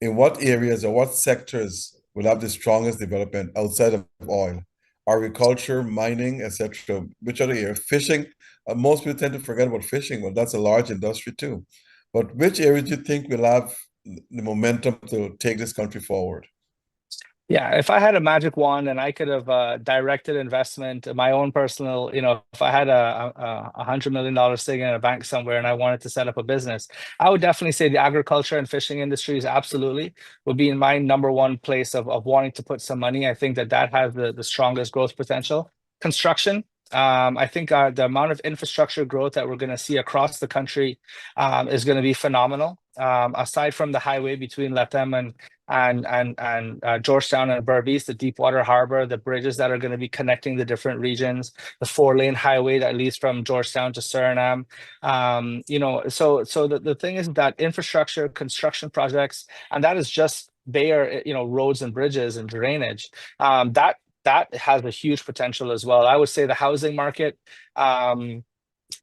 In what areas or what sectors will have the strongest development outside of oil? Agriculture, mining, etc. Which other area? Fishing. Most people tend to forget about fishing, but that's a large industry too. But which areas do you think will have the momentum to take this country forward? Yeah, if I had a magic wand and I could have directed investment, my own personal, if I had $100 million sitting in a bank somewhere and I wanted to set up a business, I would definitely say the agriculture and fishing industries absolutely would be in my number one place of wanting to put some money. I think that has the strongest growth potential. Construction, I think the amount of infrastructure growth that we're going to see across the country is going to be phenomenal. Aside from the highway between Latham and Georgetown and Berbice, the Deepwater Harbor, the bridges that are going to be connecting the different regions, the 4-lane highway that leads from Georgetown to Suriname. So the thing is that infrastructure, construction projects, and that is just bare, roads and bridges and drainage. That has a huge potential as well. I would say the housing market.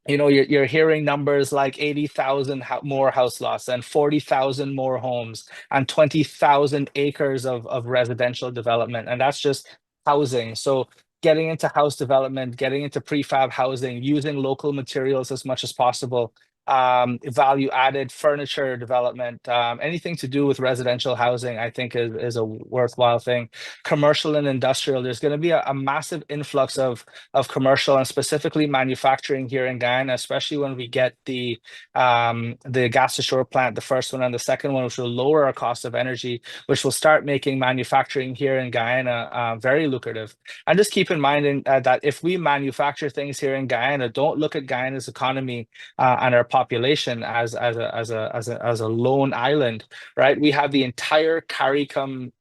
You're hearing numbers like 80,000 more house lots and 40,000 more homes and 20,000 acres of residential development. And that's just housing. So getting into house development, getting into prefab housing, using local materials as much as possible, value added furniture development, anything to do with residential housing, I think is a worthwhile thing. Commercial and industrial, there's going to be a massive influx of commercial and specifically manufacturing here in Guyana, especially when we get the gas to shore plant, the first one and the second one, which will lower our cost of energy, which will start making manufacturing here in Guyana very lucrative. And just keep in mind that if we manufacture things here in Guyana, don't look at Guyana's economy and our population as a lone island, right? We have the entire CARICOM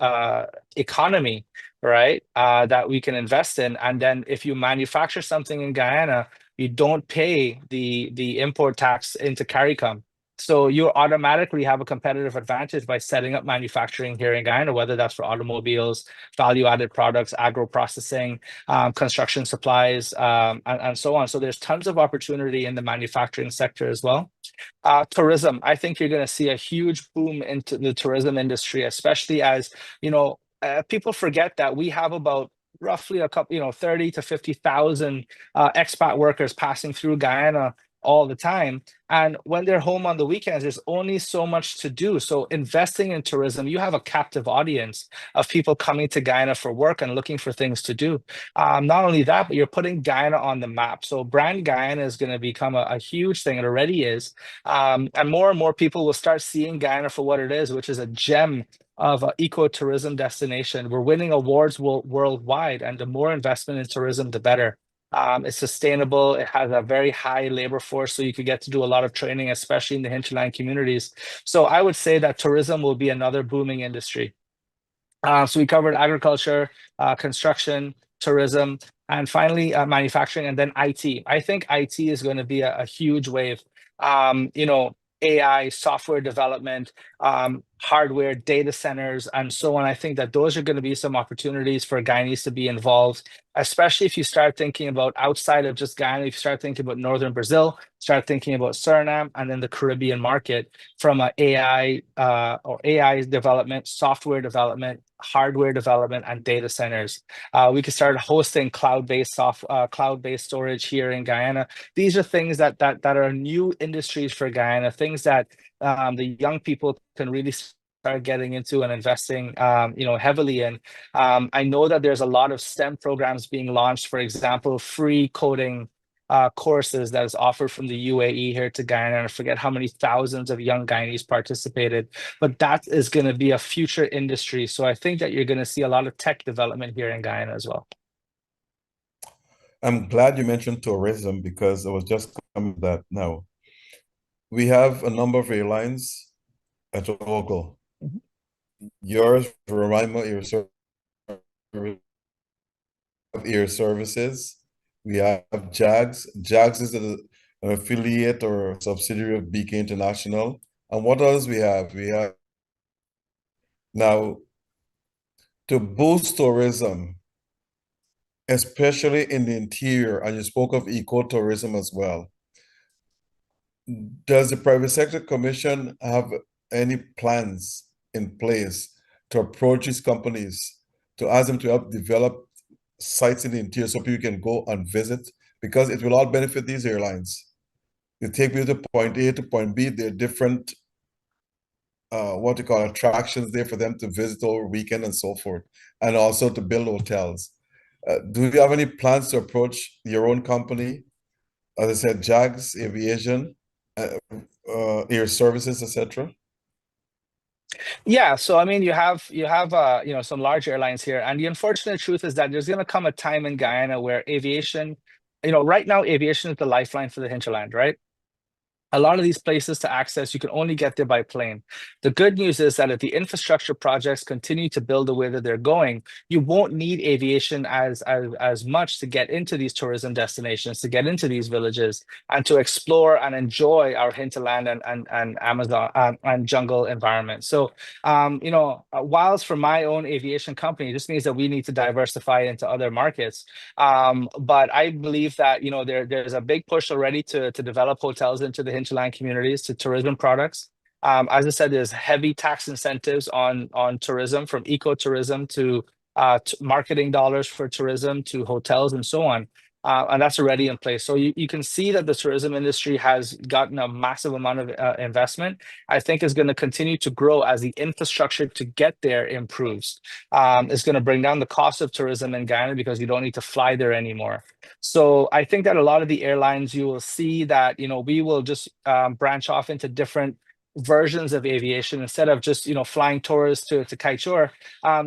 economy, right? That we can invest in. And then if you manufacture something in Guyana, you don't pay the import tax into CARICOM. So you automatically have a competitive advantage by setting up manufacturing here in Guyana, whether that's for automobiles, value-added products, agro-processing, construction supplies, and so on. So there's tons of opportunity in the manufacturing sector as well. Tourism, I think you're going to see a huge boom into the tourism industry, especially as, people forget that we have about roughly a couple, 30 to 50,000 expat workers passing through Guyana all the time. And when they're home on the weekends, there's only so much to do. So investing in tourism, you have a captive audience of people coming to Guyana for work and looking for things to do. Not only that, but you're putting Guyana on the map. So brand Guyana is going to become a huge thing. It already is. And more people will start seeing Guyana for what it is, which is a gem of an ecotourism destination. We're winning awards worldwide, and the more investment in tourism, the better. It's sustainable. It has a very high labor force, so you could get to do a lot of training, especially in the hinterland communities. So I would say that tourism will be another booming industry. So we covered agriculture, construction, tourism, and finally manufacturing, and then IT. I think IT is going to be a huge wave. AI, software development, hardware, data centers, and so on. I think that those are going to be some opportunities for Guyanese to be involved, especially if you start thinking about outside of just Guyana, if you start thinking about northern Brazil, start thinking about Suriname, and then the Caribbean market from an AI or AI development, software development, hardware development, and data centers. We could start hosting cloud-based cloud-based storage here in Guyana. These are things that are new industries for Guyana, things that the young people can really start getting into and investing, heavily in. I know that there's a lot of STEM programs being launched. For example, free coding courses that is offered from the UAE here to Guyana. And I forget how many thousands of young Guyanese participated, but that is going to be a future industry. So I think that you're going to see a lot of tech development here in Guyana as well. I'm glad you mentioned tourism because I was just coming to that now. We have a number of airlines at local. Yours, Roraima Air Services, We have JAGS. JAGS is an affiliate or subsidiary of BK International. And what else we have? We have now to boost tourism, especially in the interior, and you spoke of ecotourism as well. Does the Private Sector Commission have any plans in place to approach these companies to ask them to help develop sites in the interior so people can go and visit? Because it will all benefit these airlines. You take people to point A to point B, there are different what you call attractions there for them to visit over weekend and so forth, and also to build hotels. Do you have any plans to approach your own company? As I said, JAGS, Aviation, Air Services, etc. Yeah, so I mean, you have some large airlines here, and the unfortunate truth is that there's going to come a time in Guyana where aviation, right now aviation is the lifeline for the hinterland, right? A lot of these places to access, you can only get there by plane. The good news is that if the infrastructure projects continue to build the way that they're going, you won't need aviation as much to get into these tourism destinations, to get into these villages, and to explore and enjoy our hinterland and Amazon and jungle environment. So, whilst for my own aviation company, this means that we need to diversify into other markets. But I believe that there's a big push already to develop hotels into the hinterland communities, to tourism products. As I said, there's heavy tax incentives on tourism, from ecotourism to marketing dollars for tourism to hotels and so on. And that's already in place. So you can see that the tourism industry has gotten a massive amount of investment. I think is going to continue to grow as the infrastructure to get there improves. It's going to bring down the cost of tourism in Guyana because you don't need to fly there anymore. So I think that a lot of the airlines, you will see that, we will just branch off into different versions of aviation instead of just, flying tourists to Kaieteur.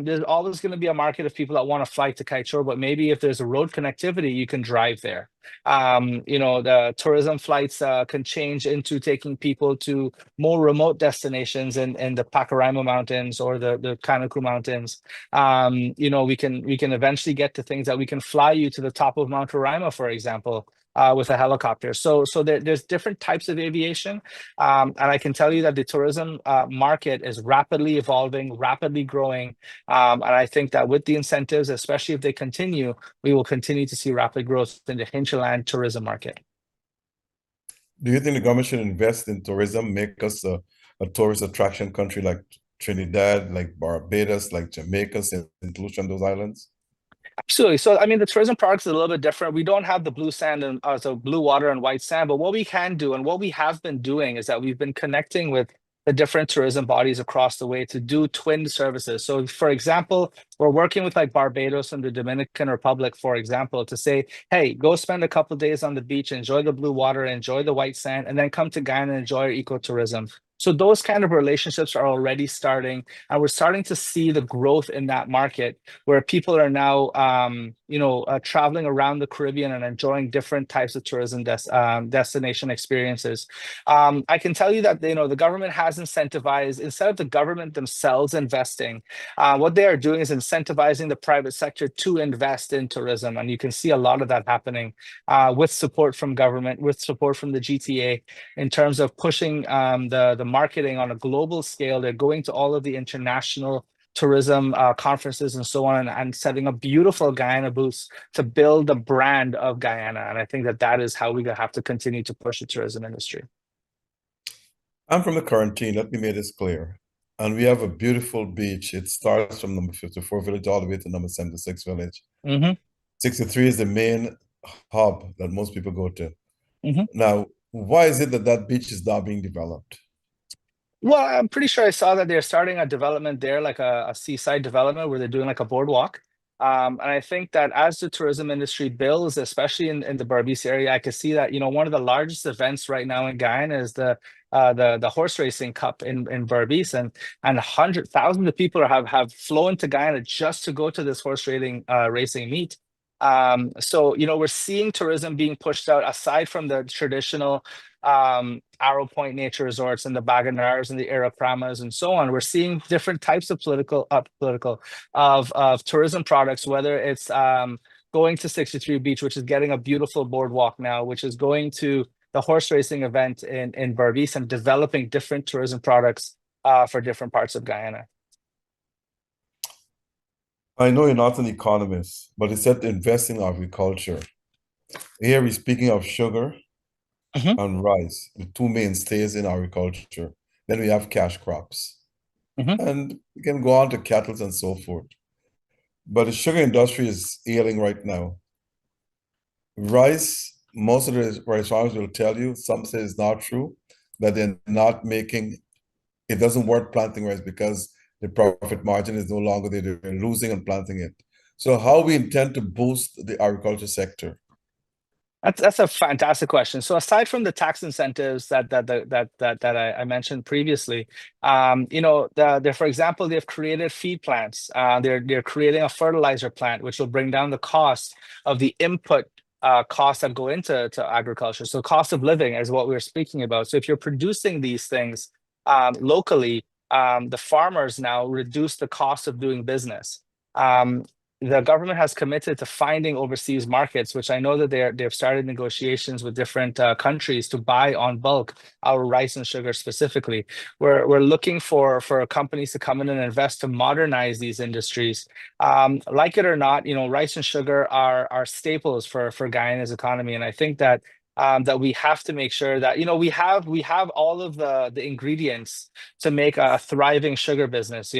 There's always going to be a market of people that want to fly to Kaieteur, but maybe if there's a road connectivity, you can drive there. The tourism flights can change into taking people to more remote destinations in the Pacaraima Mountains or the Kanaku Mountains. We can eventually get to things that we can fly you to the top of Mount Roraima, for example, with a helicopter. So there's different types of aviation. And I can tell you that the tourism market is rapidly evolving, rapidly growing. And I think that with the incentives, especially if they continue, we will continue to see rapid growth in the hinterland tourism market. Do you think the government should invest in tourism, make us a tourist attraction country like Trinidad, like Barbados, like Jamaica, St. Lucia, and those islands? Absolutely. So, I mean, the tourism products is a little bit different. We don't have the blue sand and so blue water and white sand, but what we can do and what we have been doing is that we've been connecting with the different tourism bodies across the way to do twin services. So, for example, we're working with like Barbados and the Dominican Republic, for example, to say, hey, go spend a couple of days on the beach, enjoy the blue water, enjoy the white sand, and then come to Guyana and enjoy ecotourism. So those kind of relationships are already starting, and we're starting to see the growth in that market where people are now, traveling around the Caribbean and enjoying different types of tourism destination experiences. I can tell you that the government has incentivized, instead of the government themselves investing, what they are doing is incentivizing the private sector to invest in tourism, and you can see a lot of that happening with support from government, with support from the GTA, in terms of pushing the marketing on a global scale. They're going to all of the international tourism conferences and so on, and setting up beautiful Guyana booths to build the brand of Guyana. And I think that is how we have to continue to push the tourism industry. I'm from the quarantine, let me make this clear. And we have a beautiful beach. It starts from number 54 village all the way to number 76 village. Mm-hmm. 63 is the main hub that most people go to. Mm-hmm. Now, why is it that that beach is now being developed? Well, I'm pretty sure I saw that they're starting a development there, like a seaside development where they're doing like a boardwalk. And I think that as the tourism industry builds, especially in the Berbice area, I can see that, one of the largest events right now in Guyana is the horse racing cup in Berbice, and thousands of people have flown to Guyana just to go to this horse racing meet. So we're seeing tourism being pushed out aside from the traditional Arrow Point nature resorts and the Baganars and the Arapramas and so on. We're seeing different types of political of tourism products, whether it's going to 63 Beach, which is getting a beautiful boardwalk now, which is going to the horse racing event in Berbice and developing different tourism products for different parts of Guyana. I know you're not an economist, but it said invest in agriculture. Here we're speaking of sugar Mhm, and rice, the two mainstays in agriculture. Then we have cash crops. mhm. And we can go on to cattle and so forth. But the sugar industry is ailing right now. Rice, most of the rice farmers will tell you, some say it's not true, that they're not making, it doesn't work planting rice because the profit margin is no longer there, they're losing on planting it. So how we intend to boost the agriculture sector? That's a fantastic question. So aside from the tax incentives that I mentioned previously, for example, they've created feed plants. They're creating a fertilizer plant, which will bring down the cost of the input costs that go into agriculture. So cost of living is what we're speaking about. So if you're producing these things locally, the farmers now reduce the cost of doing business. The government has committed to finding overseas markets, which I know that they've started negotiations with different countries to buy on bulk our rice and sugar specifically. We're looking for companies to come in and invest to modernize these industries. Like it or not, rice and sugar are staples for Guyana's economy, and I think that that we have to make sure that we have all of the ingredients to make a thriving sugar business.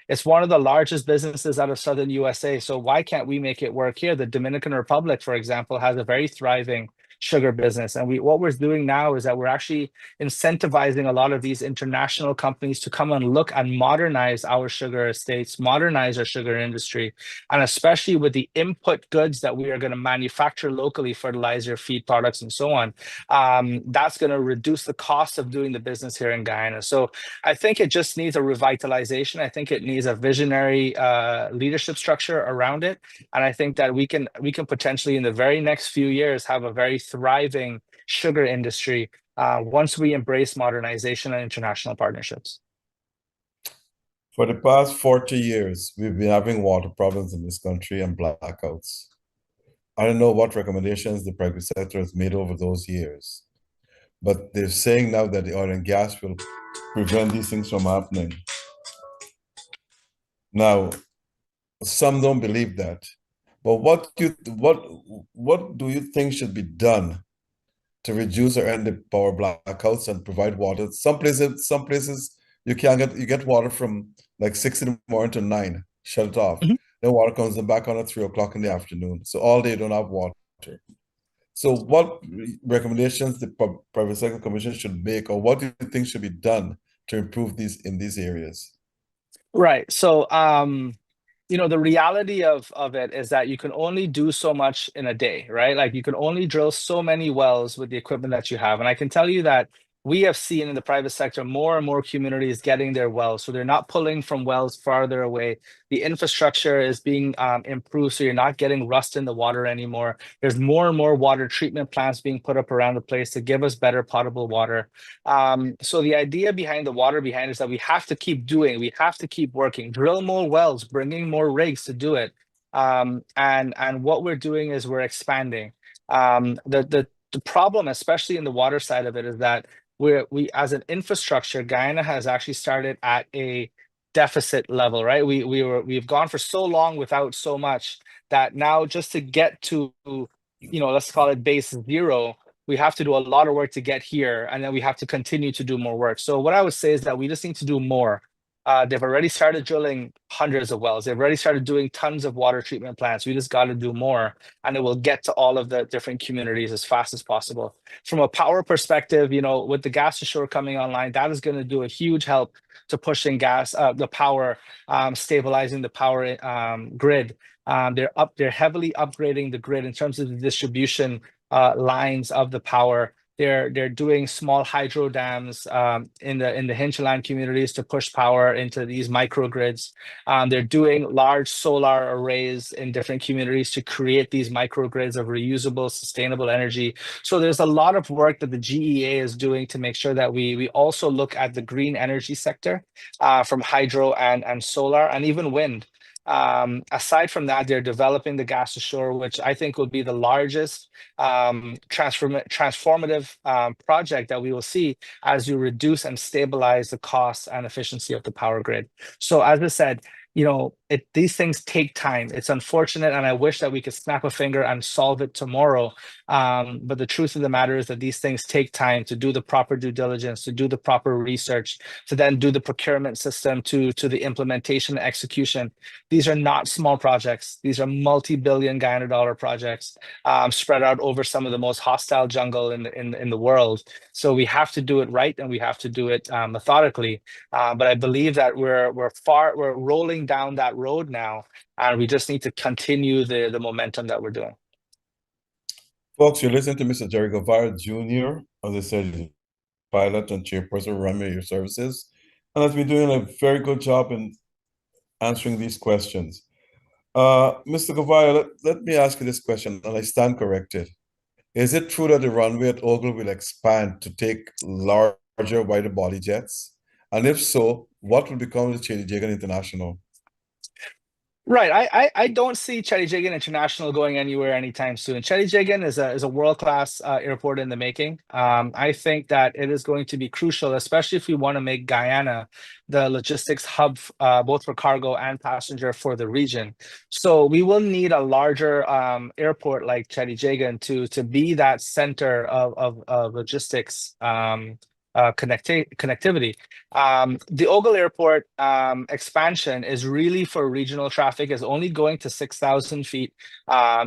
It's one of the largest businesses out of southern USA. So why can't we make it work here? The Dominican Republic, for example, has a very thriving sugar business. And what we're doing now is that we're actually incentivizing a lot of these international companies to come and look and modernize our sugar estates, modernize our sugar industry, and especially with the input goods that we are going to manufacture locally, fertilizer, feed products, and so on. That's going to reduce the cost of doing the business here in Guyana. So I think it just needs a revitalization. I think it needs a visionary leadership structure around it, and I think that we can potentially in the very next few years have a very thriving sugar industry once we embrace modernization and international partnerships. For the past 40 years, we've been having water problems in this country and blackouts. I don't know what recommendations the private sector has made over those years, but they're saying now that the oil and gas will prevent these things from happening. Now, some don't believe that, but what do you think should be done to reduce or end the power blackouts and provide water? Some places you get water from like 6 in the morning to 9, shut it off. Mhm. Then water comes back on at 3 o'clock in the afternoon. So all day you don't have water. So what recommendations the Private Sector Commission should make, or what do you think should be done to improve these areas? Right. So, the reality of it is that you can only do so much in a day, right? Like you can only drill so many wells with the equipment that you have. And I can tell you that we have seen in the private sector more and more communities getting their wells. So they're not pulling from wells farther away. The infrastructure is being improved, so you're not getting rust in the water anymore. There's more and more water treatment plants being put up around the place to give us better potable water. So the idea behind the water behind is that we have to keep doing, we have to keep working, drill more wells, bringing more rigs to do it. And what we're doing is we're expanding. The problem, especially in the water side of it, is that we as an infrastructure, Guyana has actually started at a deficit level, right? We've gone for so long without so much that now just to get to, let's call it base zero, we have to do a lot of work to get here, and then we have to continue to do more work. So what I would say is that we just need to do more. They've already started drilling hundreds of wells. They've already started doing tons of water treatment plants. We just got to do more, and it will get to all of the different communities as fast as possible. From a power perspective, with the gas to shore coming online, that is going to do a huge help to pushing the power, stabilizing the power grid. They're heavily upgrading the grid in terms of the distribution lines of the power. They're doing small hydro dams in the hinterland communities to push power into these microgrids. They're doing large solar arrays in different communities to create these microgrids of reusable, sustainable energy. So there's a lot of work that the GEA is doing to make sure that we also look at the green energy sector from hydro and solar and even wind. Aside from that, they're developing the gas to shore, which I think will be the largest transformative project that we will see as you reduce and stabilize the cost and efficiency of the power grid. So as I said, these things take time. It's unfortunate, and I wish that we could snap a finger and solve it tomorrow. But the truth of the matter is that these things take time to do the proper due diligence, to do the proper research, to then do the procurement system, to the implementation and execution. These are not small projects. These are multi-billion Guyana dollar projects spread out over some of the most hostile jungle in the world. So we have to do it right, and we have to do it methodically. But I believe that we're rolling down that road now, and we just need to continue the momentum that we're doing. Folks, you're listening to Mr. Jerry Gouveia Jr., as I said, pilot and chairperson of Roraima Airways Services, and has been doing a very good job in answering these questions. Mr. Gouveia, let me ask you this question, and I stand corrected. Is it true that the runway at Ogle will expand to take larger, wider body jets? And if so, what will become of the Chedijagan International? Right. I don't see Chedijagan International going anywhere anytime soon. Chedijagan is a world-class airport in the making. I think that it is going to be crucial, especially if we want to make Guyana the logistics hub, both for cargo and passenger for the region. So we will need a larger airport like Chedijagan to be that center of logistics connectivity. The Ogle Airport expansion is really for regional traffic, is only going to 6,000 feet,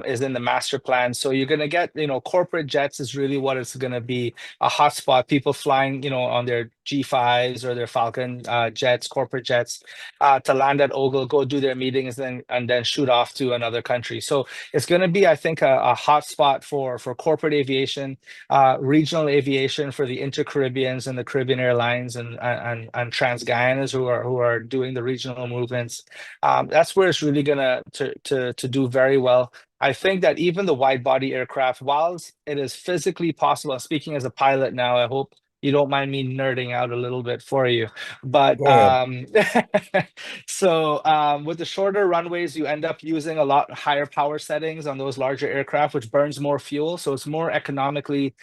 is in the master plan. So you're going to get, corporate jets is really what it's going to be, a hotspot, people flying, on their G5s or their Falcon jets, corporate jets, to land at Ogle, go do their meetings, and then shoot off to another country. So it's going to be, I think, a hotspot for corporate aviation, regional aviation for the inter-Caribbeans and the Caribbean Airlines and Trans-Guyanas who are doing the regional movements. That's where it's really gonna to do very well. I think that even the wide body aircraft, whilst it is physically possible, speaking as a pilot now, I hope you don't mind me nerding out a little bit for you. But so with the shorter runways, you end up using a lot higher power settings on those larger aircraft, which burns more fuel. So it's more economically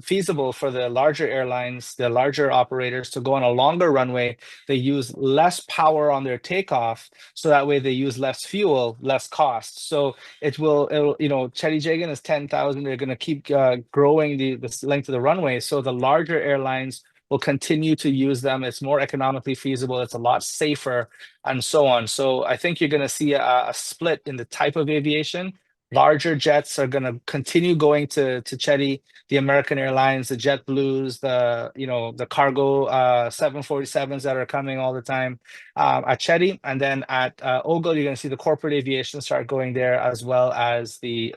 feasible for the larger airlines, the larger operators, to go on a longer runway. They use less power on their takeoff, so that way they use less fuel, less cost. So it'll Chedijagan is 10,000. They're going to keep growing the length of the runway. So the larger airlines will continue to use them. It's more economically feasible. It's a lot safer, and so on. So I think you're going to see a split in the type of aviation. Larger jets are going to continue going to Chedi, the American Airlines, the JetBlues, the cargo 747s that are coming all the time at Chedi, and then at Ogle, you're going to see the corporate aviation start going there, as well as the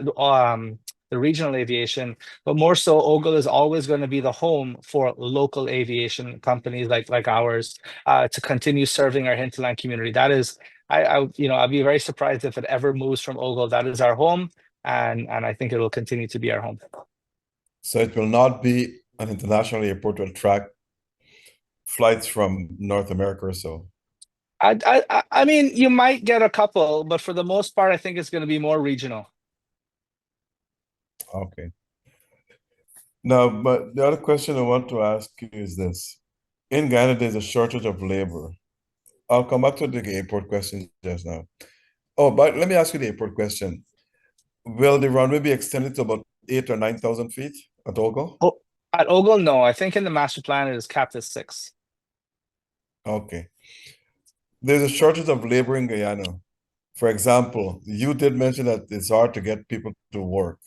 regional aviation. But more so, Ogle is always going to be the home for local aviation companies like ours to continue serving our hinterland community. That is, I'd be very surprised if it ever moves from Ogle. That is our home, and I think it will continue to be our home. So it will not be an international airport to attract flights from North America or so. I mean, you might get a couple, but for the most part, I think it's going to be more regional. Okay. Now, but the other question I want to ask you is this. In Guyana, there's a shortage of labor. I'll come back to the airport question just now. Oh, but let me ask you the airport question. Will the runway be extended to about 8,000 or 9,000 feet at Ogle? Oh, at Ogle, no. I think in the master plan it is capped at 6. Okay. There's a shortage of labor in Guyana. For example, you did mention that it's hard to get people to work.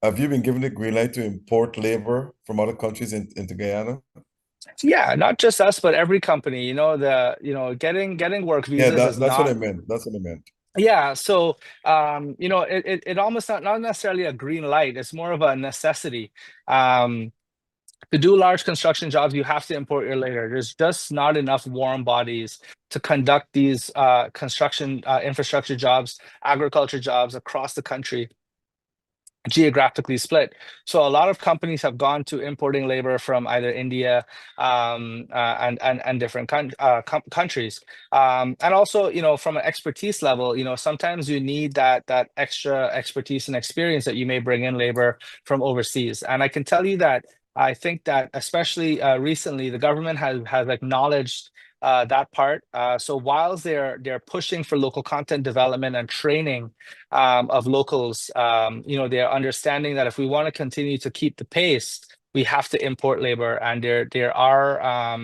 Have you been given the green light to import labor from other countries into Guyana? Yeah, not just us, but every company. Getting work visas is that's not. what I meant. That's what I meant. Yeah, so it almost not necessarily a green light. It's more of a necessity. To do large construction jobs, you have to import your labor. There's just not enough warm bodies to conduct these construction infrastructure jobs, agriculture jobs across the country. geographically split. So a lot of companies have gone to importing labor from either India and different countries. And also, from an expertise level, sometimes you need that extra expertise and experience that you may bring in labor from overseas. And I can tell you that I think that especially recently, the government has acknowledged that part. So whilst they're pushing for local content development and training of locals, they're understanding that if we want to continue to keep the pace, we have to import labor, and there are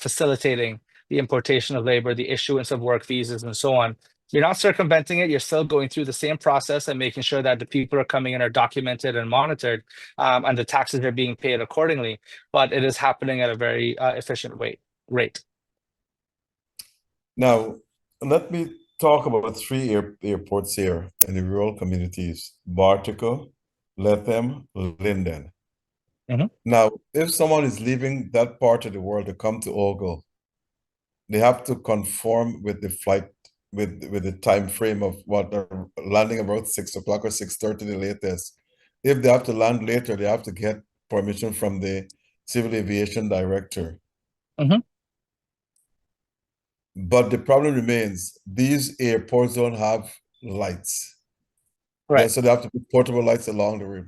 facilitating the importation of labor, the issuance of work visas, and so on. You're not circumventing it. You're still going through the same process and making sure that the people are coming in are documented and monitored, and the taxes are being paid accordingly. But it is happening at a very efficient rate. Now, let me talk about three airports here in the rural communities: Bartico, Lethem, Linden. Mhm. Now, if someone is leaving that part of the world to come to Ogle, they have to conform with the flight, with the time frame of what they're landing about 6 o'clock or 6:30 the latest. If they have to land later, they have to get permission from the civil aviation director. Mhm. But the problem remains, these airports don't have lights. Right. So they have to put portable lights along the way.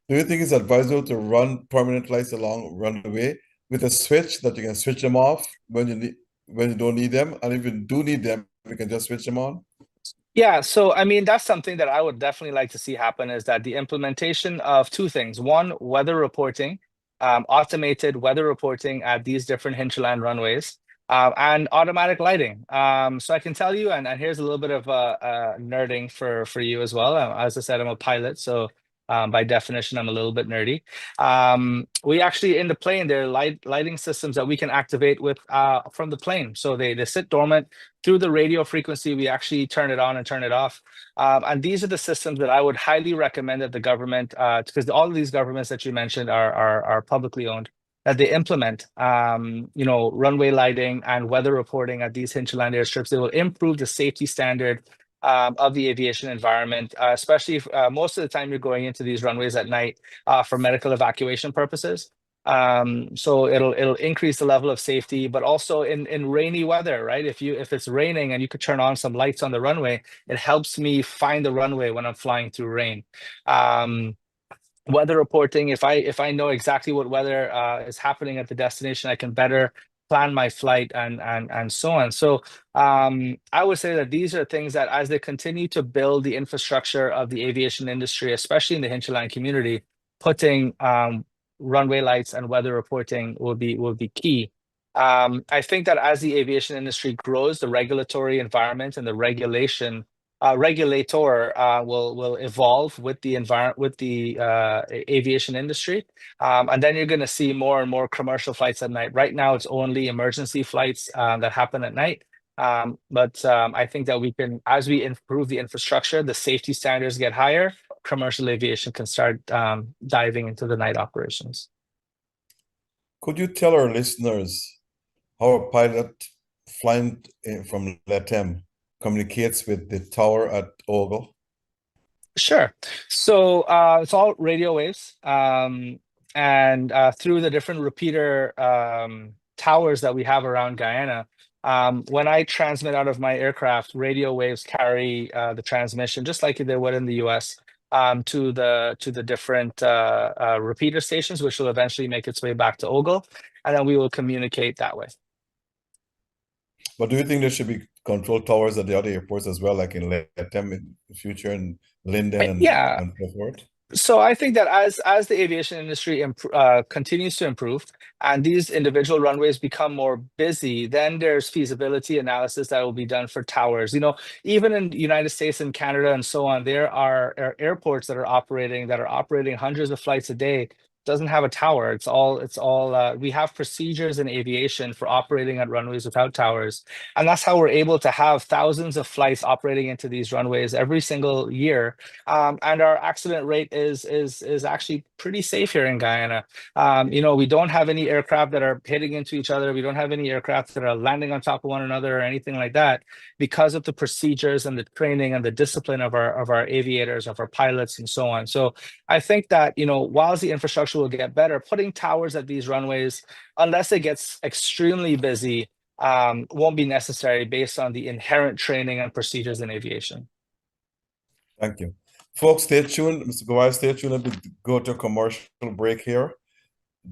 Do you think it's advisable to run permanent lights run the way with a switch that you can switch them off when you don't need them, and if you do need them, you can just switch them on? Yeah, so I mean, that's something that I would definitely like to see happen, is that the implementation of two things. One, weather reporting, automated weather reporting at these different hinterland runways, and automatic lighting. So I can tell you, and here's a little bit of nerding for you as well. As I said, I'm a pilot, so by definition, I'm a little bit nerdy. We actually, in the plane, there are lighting systems that we can activate with from the plane. So they sit dormant. Through the radio frequency, we actually turn it on and turn it off. And these are the systems that I would highly recommend that the government, because all of these governments that you mentioned are publicly owned, that they implement, runway lighting and weather reporting at these hinterland airstrips. They will improve the safety standard of the aviation environment, especially if most of the time you're going into these runways at night for medical evacuation purposes. So it'll increase the level of safety, but also in rainy weather, right? If it's raining and you could turn on some lights on the runway, it helps me find the runway when I'm flying through rain. Weather reporting, if I know exactly what weather is happening at the destination, I can better plan my flight and so on. So I would say that these are things that, as they continue to build the infrastructure of the aviation industry, especially in the hinterland community, putting runway lights and weather reporting will be key. I think that as the aviation industry grows, the regulatory environment and the regulator will evolve with the environment, with the aviation industry, and then you're going to see more and more commercial flights at night. Right now, it's only emergency flights that happen at night. But I think that we can, as we improve the infrastructure, the safety standards get higher, commercial aviation can start diving into the night operations. Could you tell our listeners how a pilot flying from Lethem communicates with the tower at Ogle? Sure. So it's all radio waves, and through the different repeater towers that we have around Guyana. When I transmit out of my aircraft, radio waves carry the transmission, just like they would in the US, to the different repeater stations, which will eventually make its way back to Ogle, and then we will communicate that way. But do you think there should be control towers at the other airports as well, like in Lethem in the future, and Linden Yeah. and so forth? So I think that as the aviation industry continues to improve and these individual runways become more busy, then there's feasibility analysis that will be done for towers. Even in the United States and Canada and so on, there are airports that are operating hundreds of flights a day doesn't have a tower. It's all we have procedures in aviation for operating at runways without towers. And that's how we're able to have thousands of flights operating into these runways every single year. And our accident rate is actually pretty safe here in Guyana. We don't have any aircraft that are hitting into each other. We don't have any aircraft that are landing on top of one another or anything like that, because of the procedures and the training and the discipline of our aviators, of our pilots, and so on. So I think that, whilst the infrastructure will get better, putting towers at these runways, unless it gets extremely busy, won't be necessary based on the inherent training and procedures in aviation. Thank you. Folks, stay tuned. Mr. Gouveia, stay tuned. Let me go to a commercial break here.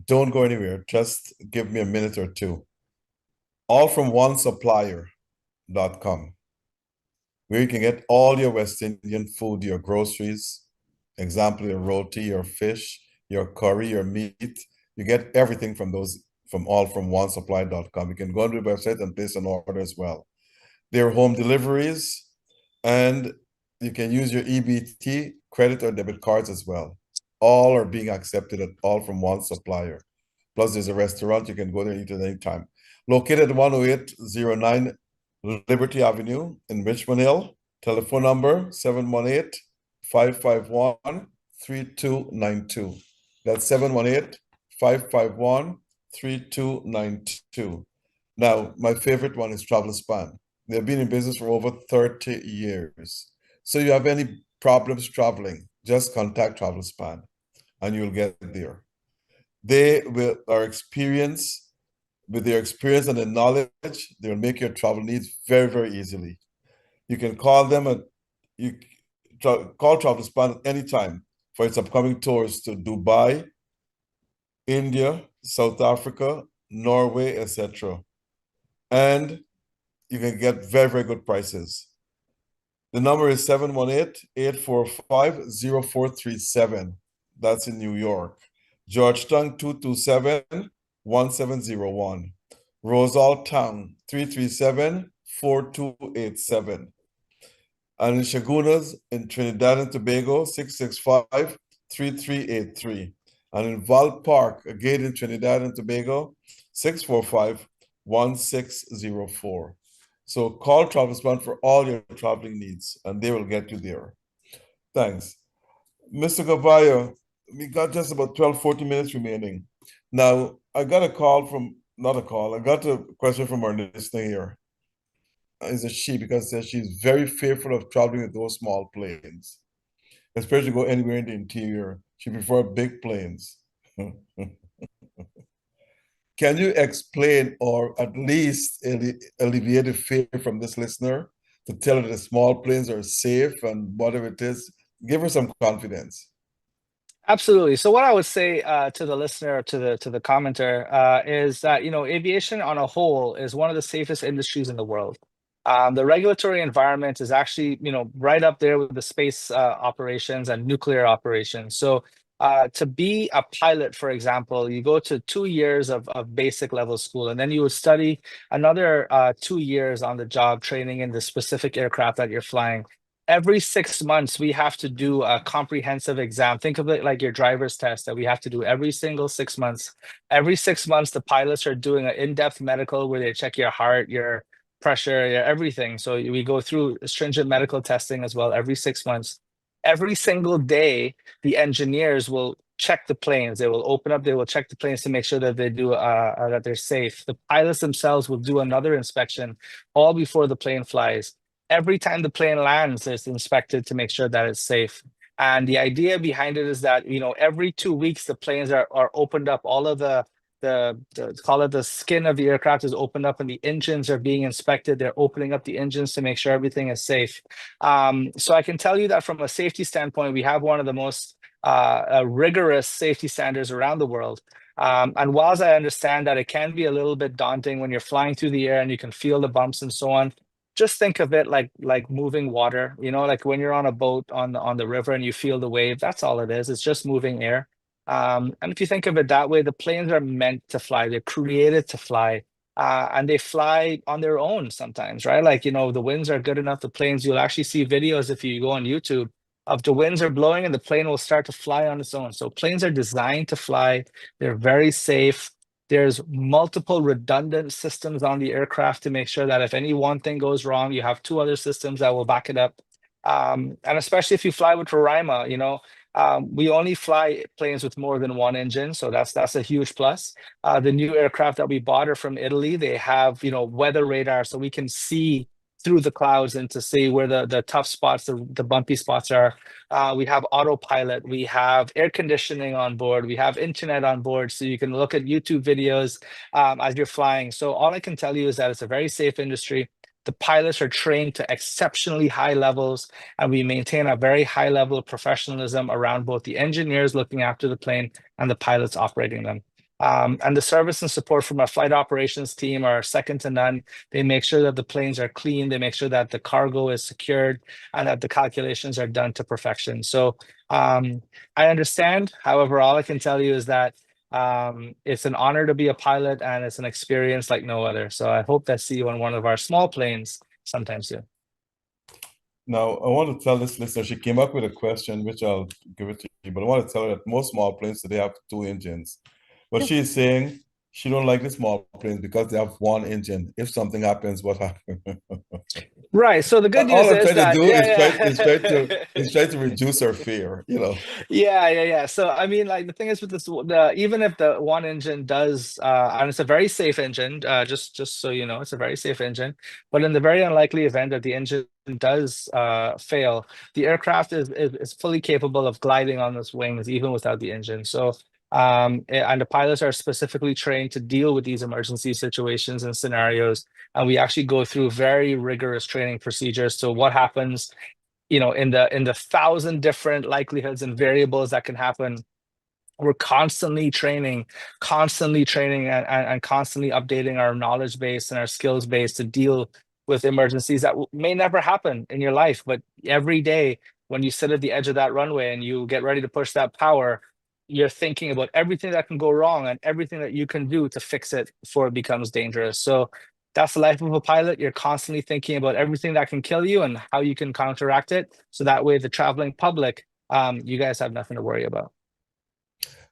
Don't go anywhere. Just give me a minute or two. allfromonesupplier.com, where you can get all your West Indian food, your groceries, example, your roti, your fish, your curry, your meat. You get everything from allfromonesupply.com. You can go on the website and place an order as well. There are home deliveries, and you can use your EBT, credit or debit cards as well. All are being accepted at All From One Supplier. Plus, there's a restaurant. You can go there and eat at any time. Located at 10809 Liberty Avenue in Richmond Hill. Telephone number 718-551-3292. That's 718-551-3292. Now, my favorite one is Globespan. They've been in business for over 30 years. So you have any problems traveling, just contact Globespan and you'll get there. They will with their experience and their knowledge, they'll make your travel needs very, very easily. You can call them call Globespan at any time for its upcoming tours to Dubai, India, South Africa, Norway, etc. And you can get very, very good prices. The number is 718-845-0437. That's in New York. Georgetown, 227-1701. Rosal Town, 337-4287. And in Chagunas, in Trinidad and Tobago, 665-3383. And in Val Park, again in Trinidad and Tobago, 645-1604. So call Globespan for all your traveling needs, and they will get you there. Thanks. Mr. Gouveia, we got just about 12, 14 minutes remaining. Now, I got a question from our listener here. It's a she, because she's very fearful of traveling with those small planes, especially go anywhere in the interior. She prefers big planes. Can you explain or at least alleviate the fear from this listener to tell her that the small planes are safe and whatever it is? Give her some confidence. Absolutely. So what I would say to the listener, to the commenter, is that aviation on a whole is one of the safest industries in the world. The regulatory environment is actually right up there with the space operations and nuclear operations. So to be a pilot, for example, you go to 2 years of basic level school, and then you would study another 2 years on the job training in the specific aircraft that you're flying. Every 6 months, we have to do a comprehensive exam. Think of it like your driver's test that we have to do every single 6 months. Every 6 months, the pilots are doing an in-depth medical where they check your heart, your pressure, your everything. So we go through stringent medical testing as well every 6 months. Every single day, the engineers will check the planes. They will check the planes to make sure that that they're safe. The pilots themselves will do another inspection all before the plane flies. Every time the plane lands, it's inspected to make sure that it's safe. And the idea behind it is that, every 2 weeks, the planes are opened up. All of the call it the skin of the aircraft is opened up and the engines are being inspected. They're opening up the engines to make sure everything is safe. So I can tell you that from a safety standpoint, we have one of the most rigorous safety standards around the world. And whilst I understand that it can be a little bit daunting when you're flying through the air and you can feel the bumps and so on, just think of it like moving water, like when you're on a boat on the river and you feel the wave, that's all it is. It's just moving air. And if you think of it that way, the planes are meant to fly. They're created to fly. And they fly on their own sometimes, right? Like, the winds are good enough, the planes, you'll actually see videos if you go on YouTube of the winds are blowing and the plane will start to fly on its own. So planes are designed to fly. They're very safe. There's multiple redundant systems on the aircraft to make sure that if any one thing goes wrong, you have two other systems that will back it up. And especially if you fly with Roraima, we only fly planes with more than one engine, so that's a huge plus. The new aircraft that we bought are from Italy. They have, weather radar, so we can see through the clouds and to see where the tough spots, the bumpy spots are. We have autopilot, we have air conditioning on board, we have internet on board, so you can look at YouTube videos as you're flying. So all I can tell you is that it's a very safe industry. The pilots are trained to exceptionally high levels, and we maintain a very high level of professionalism around both the engineers looking after the plane and the pilots operating them. And the service and support from our flight operations team are second to none. They make sure that the planes are clean, they make sure that the cargo is secured, and that the calculations are done to perfection. So I understand. However, all I can tell you is that it's an honor to be a pilot, and it's an experience like no other. So I hope to see you on one of our small planes sometime soon. Now, I want to tell this listener, she came up with a question, which I'll give it to you, but I want to tell her that most small planes today have two engines. But she's saying she don't like the small planes because they have one engine. If something happens, what happens? Right. So the good news is that is try to reduce her fear, Yeah. So I mean, like the thing is with this, even if the one engine does, and it's a very safe engine, just so you know, it's a very safe engine. But in the very unlikely event that the engine does fail, the aircraft is fully capable of gliding on its wings even without the engine. So and the pilots are specifically trained to deal with these emergency situations and scenarios. And we actually go through very rigorous training procedures. So what happens, in the 1,000 different likelihoods and variables that can happen. We're constantly training and constantly updating our knowledge base and our skills base to deal with emergencies that may never happen in your life. But every day when you sit at the edge of that runway and you get ready to push that power, you're thinking about everything that can go wrong and everything that you can do to fix it before it becomes dangerous. So that's the life of a pilot. You're constantly thinking about everything that can kill you and how you can counteract it. So that way the traveling public, you guys have nothing to worry about.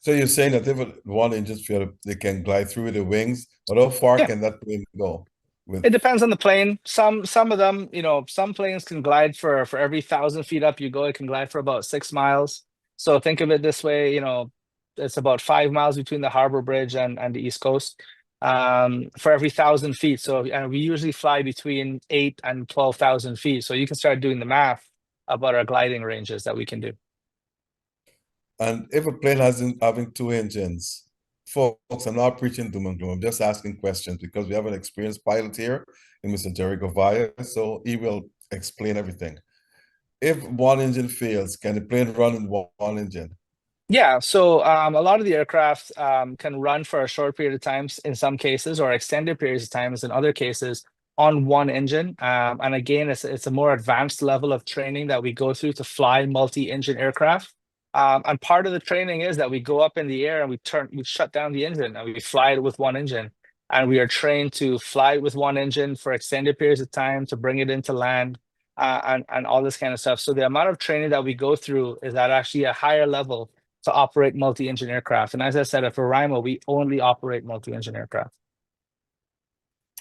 So you're saying that if one engine fail, they can glide through the wings, but how far Yeah. can that plane go? It depends on the plane. Some of them, some planes can glide for every 1,000 feet up you go, it can glide for about 6 miles. So think of it this way, it's about 5 miles between the Harbor Bridge and the East Coast for every 1,000 feet. So, and we usually fly between 8 and 12,000 feet. So you can start doing the math about our gliding ranges that we can do. And if a plane having two engines, folks, I'm not preaching doom and gloom. I'm just asking questions because we have an experienced pilot here in Mr. Jerry Gouveia, so he will explain everything. If one engine fails, can the plane run in one engine? Yeah, so a lot of the aircraft can run for a short period of time in some cases, or extended periods of times in other cases, on one engine. And again, it's a more advanced level of training that we go through to fly multi-engine aircraft. And part of the training is that we go up in the air and we shut down the engine and we fly it with one engine. And we are trained to fly it with one engine for extended periods of time to bring it into land and all this kind of stuff. So the amount of training that we go through is at actually a higher level to operate multi-engine aircraft. And as I said, at Roraima, we only operate multi-engine aircraft.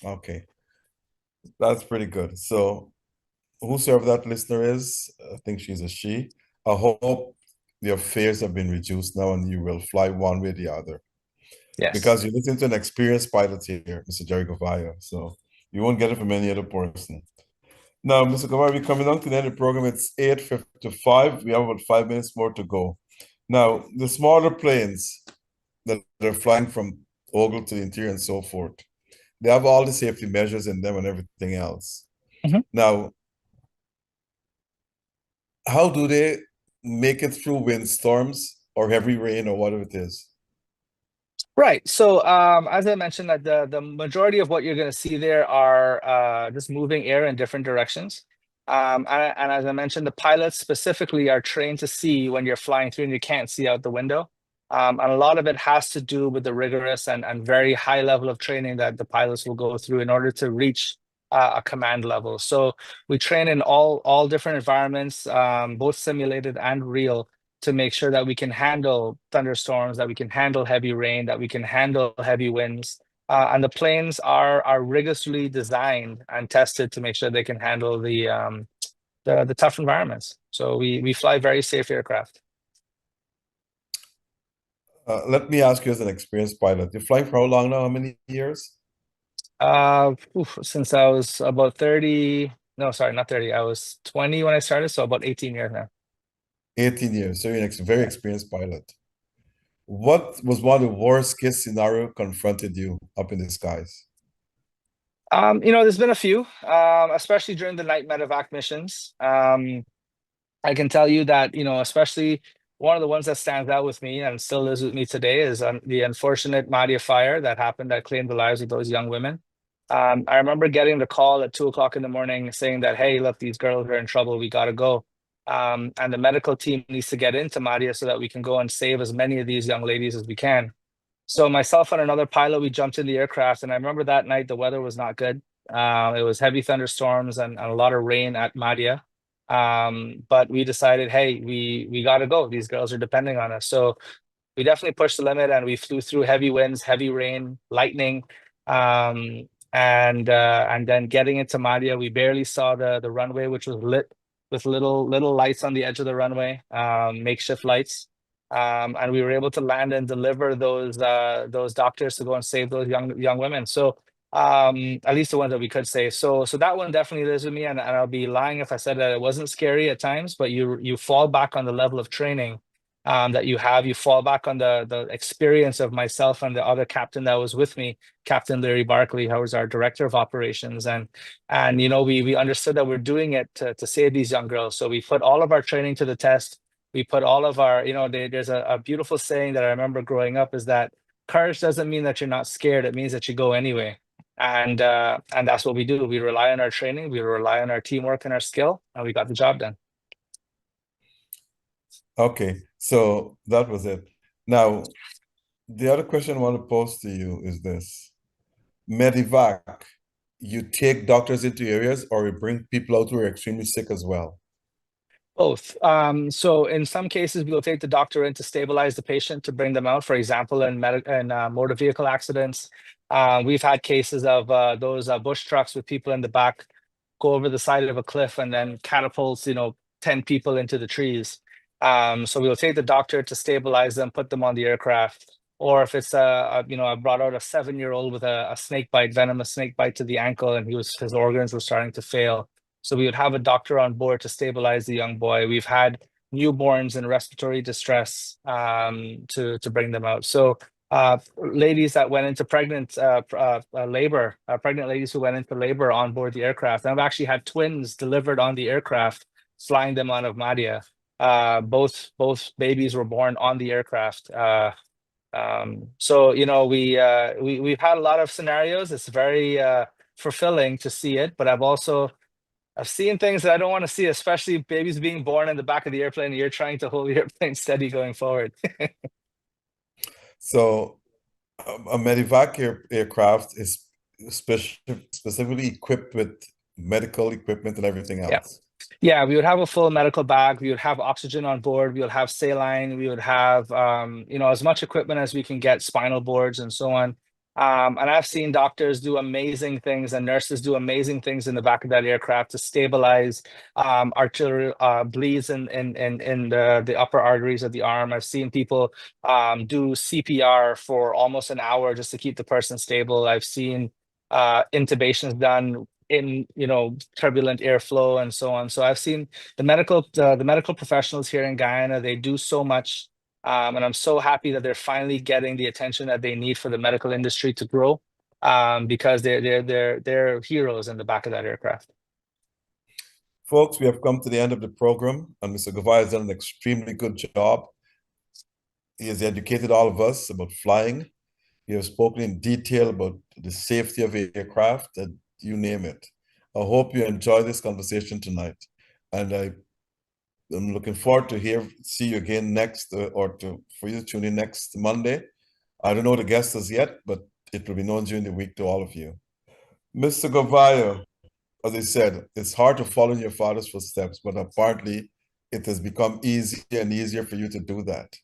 Okay, that's pretty good. So whosoever that listener is, I think she's a she. I hope your fears have been reduced now and you will fly one way or the other. Yes. Because you're listening to an experienced pilot here, Mr. Jerry Gouveia, so you won't get it from any other person. Now, Mr. Gouveia, we're coming on to the end of the program. It's 8:55. We have about 5 minutes more to go. Now, the smaller planes that are flying from Ogle to the interior and so forth, they have all the safety measures in them and everything else. Now, how do they make it through windstorms or heavy rain or whatever it is? Right. So as I mentioned, that the majority of what you're going to see there are just moving air in different directions. And as I mentioned, the pilots specifically are trained to see when you're flying through and you can't see out the window. And a lot of it has to do with the rigorous and very high level of training that the pilots will go through in order to reach a command level. So we train in all different environments, both simulated and real, to make sure that we can handle thunderstorms, that we can handle heavy rain, that we can handle heavy winds. And the planes are rigorously designed and tested to make sure they can handle the tough environments. So we fly very safe aircraft. Let me ask you as an experienced pilot, you flying for how long now? How many years? Since I was about 30, no, sorry, not 30. I was 20 when I started, so about 18 years now. 18 years. So you're a very experienced pilot. What was one of the worst case scenario confronted you up in the skies? There's been a few, especially during the night medevac missions. I can tell you that, especially one of the ones that stands out with me and still lives with me today is the unfortunate Madia fire that happened that claimed the lives of those young women. I remember getting the call at 2 o'clock in the morning saying that, hey, look, these girls are in trouble. We got to go. And the medical team needs to get into Madia so that we can go and save as many of these young ladies as we can. So myself and another pilot, we jumped in the aircraft. And I remember that night, the weather was not good. It was heavy thunderstorms and a lot of rain at Madia. But we decided, hey, we got to go. These girls are depending on us. So we definitely pushed the limit and we flew through heavy winds, heavy rain, lightning. And then getting into Madia, we barely saw the runway, which was lit with little lights on the edge of the runway, makeshift lights. And we were able to land and deliver those doctors to go and save those young women. So at least the ones that we could save. So that one definitely lives with me, and I'll be lying if I said that it wasn't scary at times, but you fall back on the level of training that you have. You fall back on the experience of myself and the other captain that was with me, Captain Larry Barkley, who was our director of operations. And we understood that we're doing it to save these young girls. So we put all of our training to the test. We put all of our, there's a beautiful saying that I remember growing up is that courage doesn't mean that you're not scared. It means that you go anyway. And that's what we do. We rely on our training, we rely on our teamwork and our skill, and we got the job done. Okay, so that was it. Now, the other question I want to pose to you is this. Medevac, you take doctors into areas or you bring people out who are extremely sick as well? Both. So in some cases, we'll take the doctor in to stabilize the patient to bring them out. For example, in motor vehicle accidents, we've had cases of those bush trucks with people in the back go over the side of a cliff and then catapults, 10 people into the trees. So we'll take the doctor to stabilize them, put them on the aircraft. Or if it's I brought out a 7-year-old with a snake bite, venomous snake bite to the ankle, and his organs were starting to fail. So we would have a doctor on board to stabilize the young boy. We've had newborns in respiratory distress to bring them out. So ladies that went into pregnant labor, pregnant ladies who went into labor on board the aircraft. And I've actually had twins delivered on the aircraft, flying them out of Madia. Both babies were born on the aircraft. So we've had a lot of scenarios. It's very fulfilling to see it, but I've seen things that I don't want to see, especially babies being born in the back of the airplane and you're trying to hold the airplane steady going forward. So a Medevac aircraft is specifically equipped with medical equipment and everything else. Yeah, we would have a full medical bag. We would have oxygen on board. We would have saline. We would have, as much equipment as we can get, spinal boards and so on. And I've seen doctors do amazing things and nurses do amazing things in the back of that aircraft to stabilize arterial bleeds in the upper arteries of the arm. I've seen people do CPR for almost an hour just to keep the person stable. I've seen intubations done in turbulent airflow and so on. So I've seen the medical professionals here in Guyana. They do so much. And I'm so happy that they're finally getting the attention that they need for the medical industry to grow, because they're heroes in the back of that aircraft. Folks, we have come to the end of the program, and Mr. Gouveia has done an extremely good job. He has educated all of us about flying. He has spoken in detail about the safety of aircraft, and you name it. I hope you enjoy this conversation tonight, and I'm looking forward to see you again next, for you to tune in next Monday. I don't know the guests as yet, but it will be known during the week to all of you. Mr. Gouveia, as I said, it's hard to follow in your father's footsteps, but apparently it has become easier and easier for you to do that.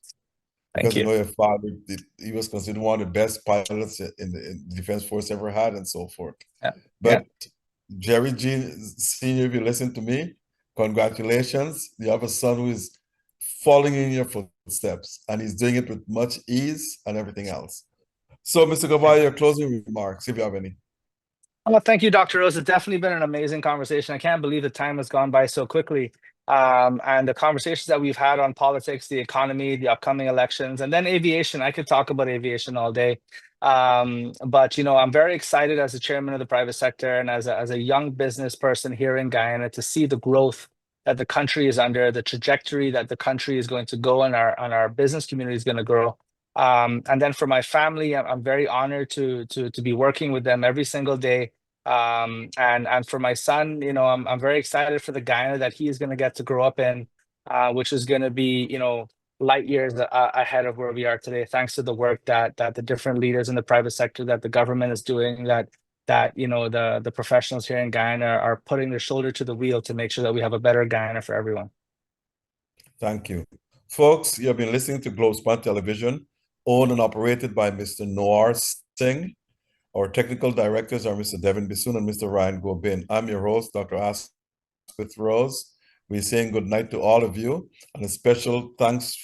Thank Because I you. know your father, he was considered one of the best pilots in the Defense Force ever had and so forth. Yeah. But Jerry G. Sr., if you listen to me, congratulations. You have a son who is following in your footsteps, and he's doing it with much ease and everything else. So, Mr. Gouveia, your closing remarks, if you have any. Well, thank you, Dr. Rose. It's definitely been an amazing conversation. I can't believe the time has gone by so quickly. And the conversations that we've had on politics, the economy, the upcoming elections, and then aviation. I could talk about aviation all day. But, I'm very excited as the chairman of the private sector and as a young business person here in Guyana to see the growth that the country is under, the trajectory that the country is going to go and our business community is going to grow. And then for my family, I'm very honored to be working with them every single day. And for my son, I'm very excited for the Guyana that he is going to get to grow up in, which is going to be, light years ahead of where we are today, thanks to the work that the different leaders in the private sector, that the government is doing, that the professionals here in Guyana are putting their shoulder to the wheel to make sure that we have a better Guyana for everyone. Thank you. Folks, you have been listening to Globespan Television, owned and operated by Mr. Noir Singh. Our technical directors are Mr. Devin Bissoon and Mr. Ryan Gobin. I'm your host, Dr. Asquith Rose. We're saying good night to all of you, and a special thanks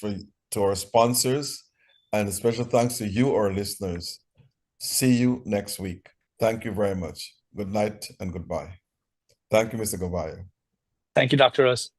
to our sponsors, and a special thanks to you, our listeners. See you next week. Thank you very much. Good night and goodbye. Thank you, Mr. Gouveia. Thank you, Dr. Rose.